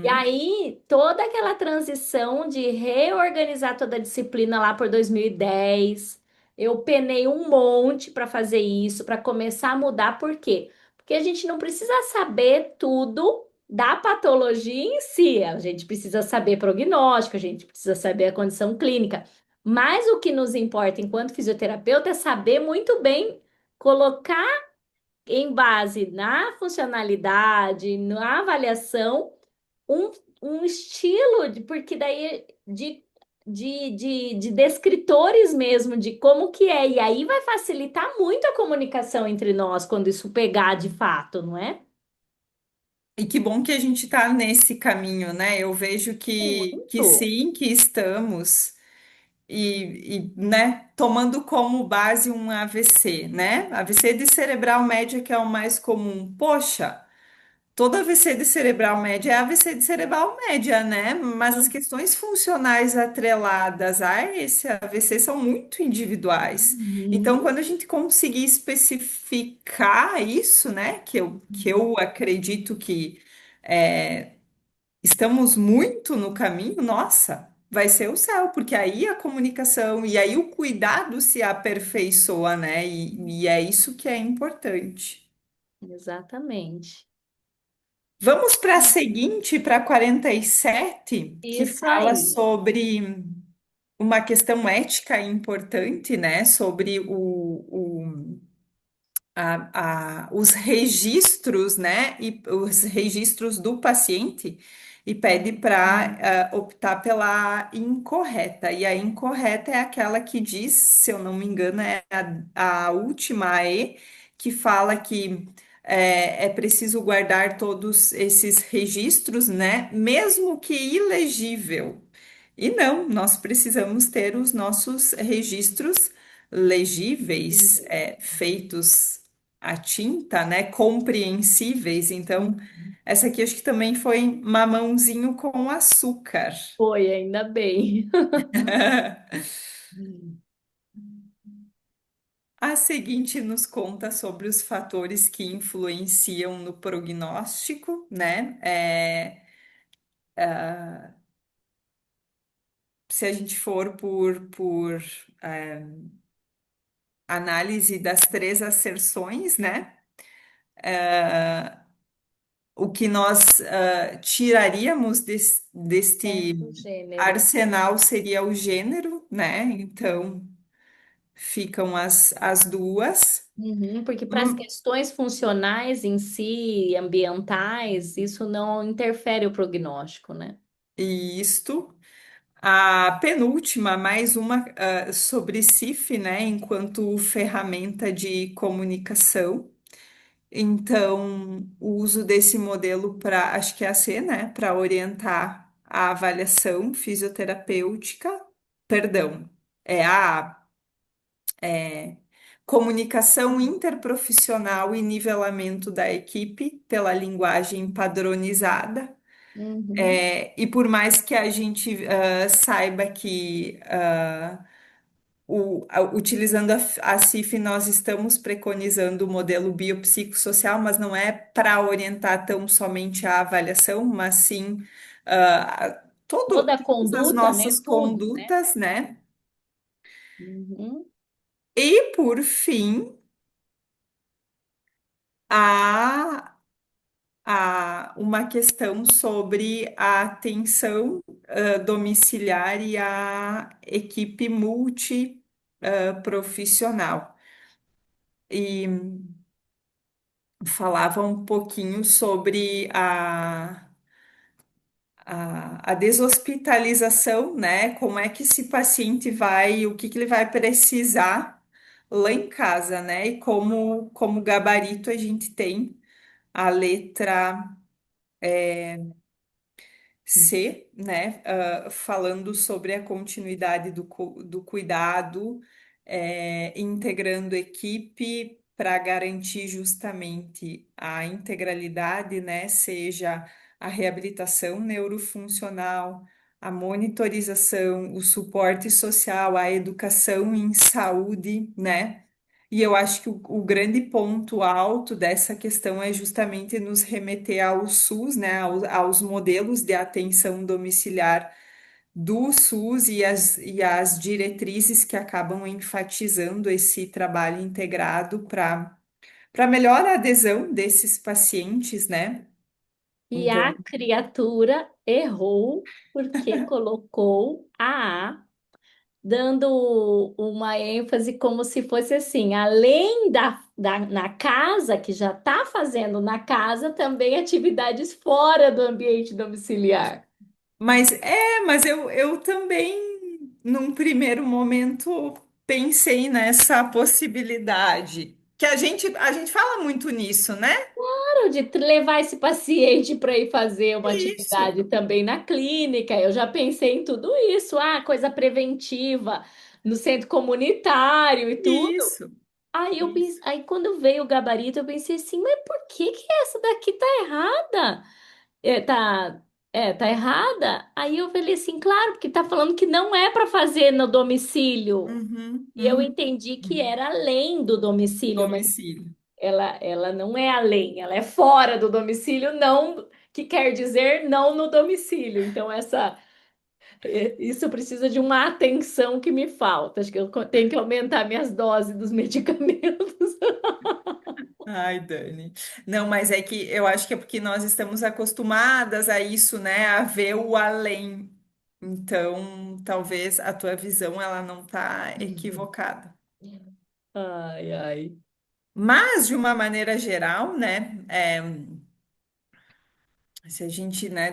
E Uhum, aí, toda aquela transição de reorganizar toda a disciplina lá por 2010, eu penei um monte para fazer isso, para começar a mudar, por quê? Porque a gente não precisa saber tudo da patologia em si, a gente precisa saber prognóstico, a gente precisa saber a condição clínica, mas o que nos importa enquanto fisioterapeuta é saber muito bem colocar em base na funcionalidade, na avaliação um, um estilo, porque daí de descritores mesmo, de como que é. E aí vai facilitar muito a comunicação entre nós quando isso pegar de fato, não é? e que bom que a gente está nesse caminho, né? Eu vejo que Muito. sim, que estamos. Né, tomando como base um AVC, né? AVC de cerebral média, que é o mais comum. Poxa, todo AVC de cerebral média é AVC de cerebral média, né? Mas as questões funcionais atreladas a esse AVC são muito individuais. Então, Uhum. quando a gente conseguir especificar isso, né, que eu acredito que estamos muito no caminho, nossa, vai ser o céu, porque aí a comunicação e aí o cuidado se aperfeiçoa, né? E é isso que é importante. Exatamente. Vamos para a seguinte, para 47, que Isso fala aí. sobre uma questão ética importante, né? Sobre os registros, né, e os registros do paciente e pede para optar pela incorreta. E a incorreta é aquela que diz, se eu não me engano, é a última E, que fala que é preciso guardar todos esses registros, né, mesmo que ilegível. E não, nós precisamos ter os nossos registros legíveis, feitos à tinta, né, compreensíveis. Então, essa aqui acho que também foi mamãozinho com açúcar. Foi, ainda bem. A seguinte nos conta sobre os fatores que influenciam no prognóstico, né? Se a gente for por análise das três asserções, né? O que nós tiraríamos deste O gênero. arsenal seria o gênero, né? Então, ficam as duas. Uhum, porque para as Hum, questões funcionais em si, ambientais, isso não interfere o prognóstico, né? E isto. A penúltima, mais uma sobre CIF, né? Enquanto ferramenta de comunicação. Então, o uso desse modelo para, acho que é a C, né? Para orientar a avaliação fisioterapêutica. Perdão, é a comunicação interprofissional e nivelamento da equipe pela linguagem padronizada. Uhum. E por mais que a gente saiba que utilizando a CIF, nós estamos preconizando o modelo biopsicossocial, mas não é para orientar tão somente a avaliação, mas sim Toda a todas as conduta, né? nossas Tudo, né? condutas, né? Uhum. E por fim, a uma questão sobre a atenção domiciliar e a equipe multiprofissional. E falava um pouquinho sobre a deshospitalização, né? Como é que esse paciente vai, o que que ele vai precisar lá em casa, né? E como gabarito a gente tem a letra C, né, falando sobre a continuidade do cuidado, integrando equipe para garantir justamente a integralidade, né, seja a reabilitação neurofuncional, a monitorização, o suporte social, a educação em saúde, né? E eu acho que o grande ponto alto dessa questão é justamente nos remeter ao SUS, né, aos modelos de atenção domiciliar do SUS e as diretrizes que acabam enfatizando esse trabalho integrado para melhor adesão desses pacientes, né? E Então, a criatura errou porque colocou a dando uma ênfase como se fosse assim, além na casa, que já está fazendo na casa, também atividades fora do ambiente domiciliar. mas eu também, num primeiro momento, pensei nessa possibilidade. Que a gente fala muito nisso, né? Claro, de levar esse paciente para ir fazer uma Isso, atividade também na clínica. Eu já pensei em tudo isso, coisa preventiva no centro comunitário e tudo. isso, Aí, isso. aí quando veio o gabarito, eu pensei assim, mas por que que essa daqui tá errada? Tá, tá errada? Aí eu falei assim, claro, porque tá falando que não é para fazer no domicílio. Uhum, E eu uhum. entendi que era além do domicílio, mas Domicílio. ela não é além, ela é fora do domicílio, não, que quer dizer não no domicílio. Então, isso precisa de uma atenção que me falta. Acho que eu tenho que aumentar minhas doses dos medicamentos. Ai, Dani. Não, mas é que eu acho que é porque nós estamos acostumadas a isso, né? A ver o além. Então, talvez a tua visão ela não tá equivocada. Ai, ai. Mas, de uma maneira geral, né? Se a gente, né,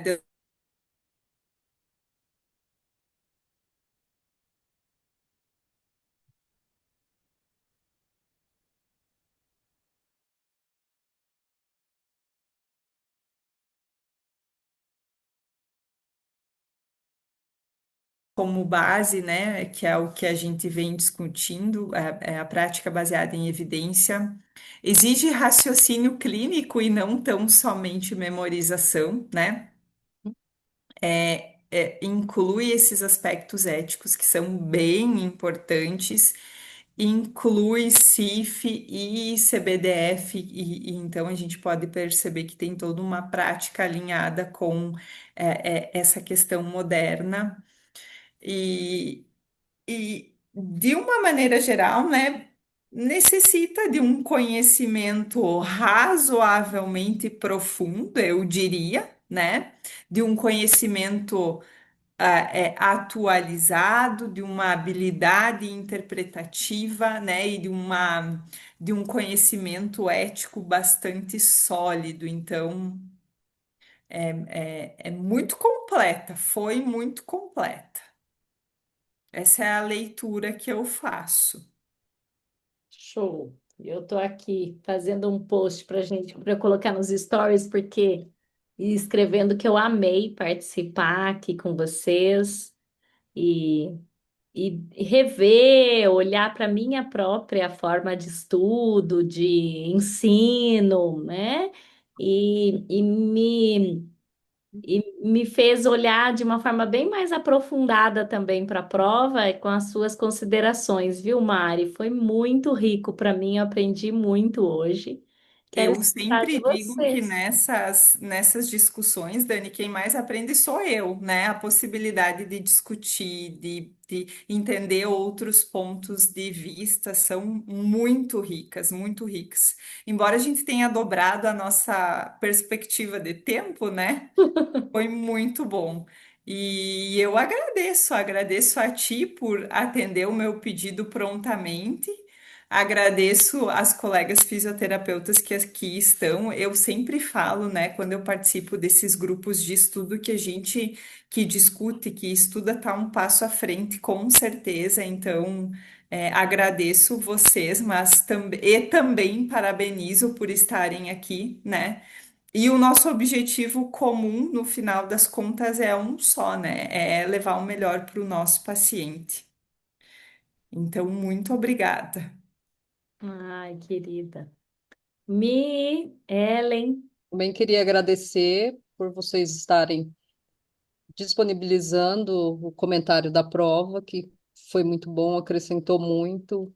como base, né, que é o que a gente vem discutindo, é a prática baseada em evidência, exige raciocínio clínico e não tão somente memorização, né? Inclui esses aspectos éticos que são bem importantes, inclui CIF e CBDF, e então a gente pode perceber que tem toda uma prática alinhada com essa questão moderna. E, e, de uma maneira geral, né, necessita de um conhecimento razoavelmente profundo, eu diria, né, de um conhecimento atualizado, de uma habilidade interpretativa, né, e de um conhecimento ético bastante sólido. Então, é muito completa, foi muito completa. Essa é a leitura que eu faço. Show. Eu tô aqui fazendo um post pra gente, para colocar nos stories, porque e escrevendo que eu amei participar aqui com vocês. E e rever, olhar para a minha própria forma de estudo, de ensino, né? E me fez olhar de uma forma bem mais aprofundada também para a prova e com as suas considerações, viu, Mari? Foi muito rico para mim, eu aprendi muito hoje. Quero Eu escutar de sempre digo que vocês. nessas discussões, Dani, quem mais aprende sou eu, né? A possibilidade de discutir, de entender outros pontos de vista são muito ricas, muito ricas. Embora a gente tenha dobrado a nossa perspectiva de tempo, né? Foi muito bom. E eu agradeço a ti por atender o meu pedido prontamente. Agradeço as colegas fisioterapeutas que aqui estão. Eu sempre falo, né, quando eu participo desses grupos de estudo que a gente que discute, que estuda, tá um passo à frente, com certeza. Então, agradeço vocês, mas também parabenizo por estarem aqui, né? E o nosso objetivo comum, no final das contas, é um só, né? É levar o melhor para o nosso paciente. Então, muito obrigada. Ai, querida. Ellen. Também queria agradecer por vocês estarem disponibilizando o comentário da prova, que foi muito bom, acrescentou muito,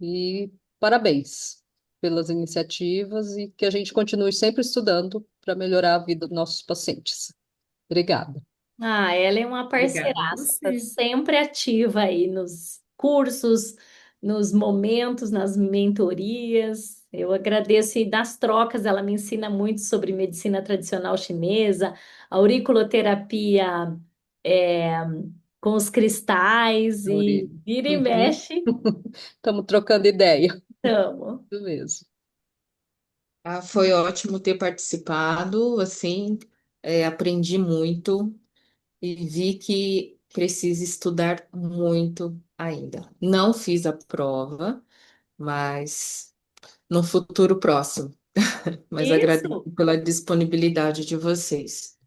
e parabéns pelas iniciativas e que a gente continue sempre estudando para melhorar a vida dos nossos pacientes. Obrigada. Ah, ela é uma Obrigada a parceiraça, tá você. sempre ativa aí nos cursos, nos momentos, nas mentorias. Eu agradeço e das trocas, ela me ensina muito sobre medicina tradicional chinesa, auriculoterapia é, com os cristais e Aurélio. vira e Uhum. mexe, Estamos trocando ideia. estamos. Isso mesmo. Ah, foi ótimo ter participado, assim, aprendi muito e vi que preciso estudar muito ainda. Não fiz a prova, mas no futuro próximo. Mas agradeço Isso. pela disponibilidade de vocês.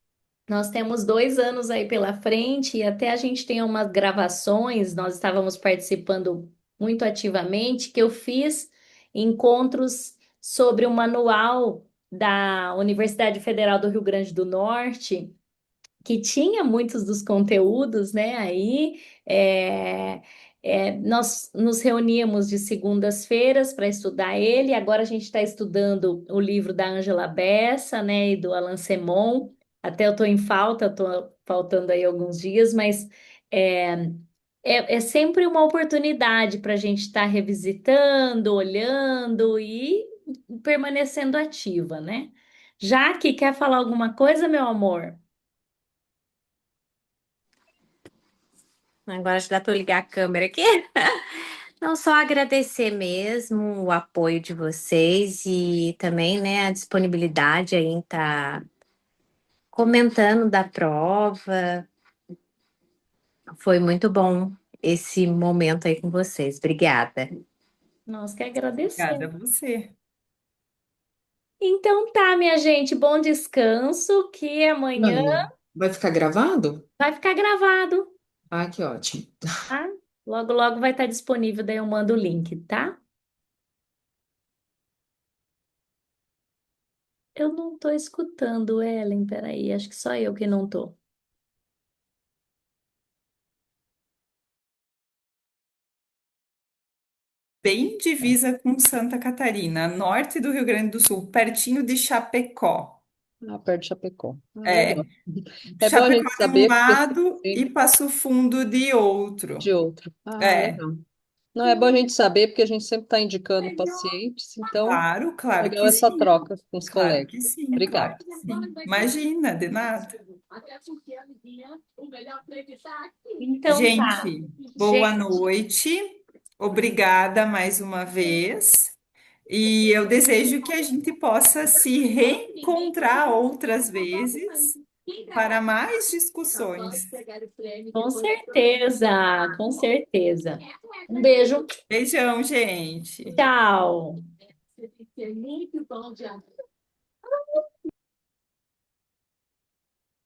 Nós temos 2 anos aí pela frente e até a gente tem umas gravações, nós estávamos participando muito ativamente, que eu fiz encontros sobre o manual da Universidade Federal do Rio Grande do Norte, que tinha muitos dos conteúdos, né? Aí nós nos reuníamos de segundas-feiras para estudar ele. Agora a gente está estudando o livro da Ângela Bessa, né? E do Alain Semon. Até eu estou em falta, estou faltando aí alguns dias, mas é, é sempre uma oportunidade para a gente estar revisitando, olhando e permanecendo ativa, né? Jaque, quer falar alguma coisa, meu amor? Agora já dá para ligar a câmera aqui. Não só agradecer mesmo o apoio de vocês e também, né, a disponibilidade aí em estar comentando da prova. Foi muito bom esse momento aí com vocês. Obrigada. Nós que Obrigada a agradecemos. você. Então tá, minha gente, bom descanso, que amanhã Mano, vai ficar gravado? vai ficar gravado, Ah, que ótimo. tá? Logo, logo vai estar disponível, daí eu mando o link, tá? Eu não tô escutando, Ellen, peraí, acho que só eu que não tô. Bem divisa com Santa Catarina, norte do Rio Grande do Sul, pertinho de Chapecó. Ah, perto de Chapecó. Ah, legal. É, É bom a Chapecó gente de um saber, porque lado e Passo Fundo de outro. de outro. Ah, É, legal. Não, é bom a gente saber, porque a gente sempre está indicando pacientes, então claro, claro legal que essa sim. troca com os Claro colegas. que sim, claro Obrigada. que sim. Imagina, de nada. Então tá, Gente, boa gente, noite. Obrigada mais uma vez. E eu desejo que a gente possa se reencontrar outras vezes para mais discussões. com certeza, com certeza. Um beijo, Beijão, gente. tchau.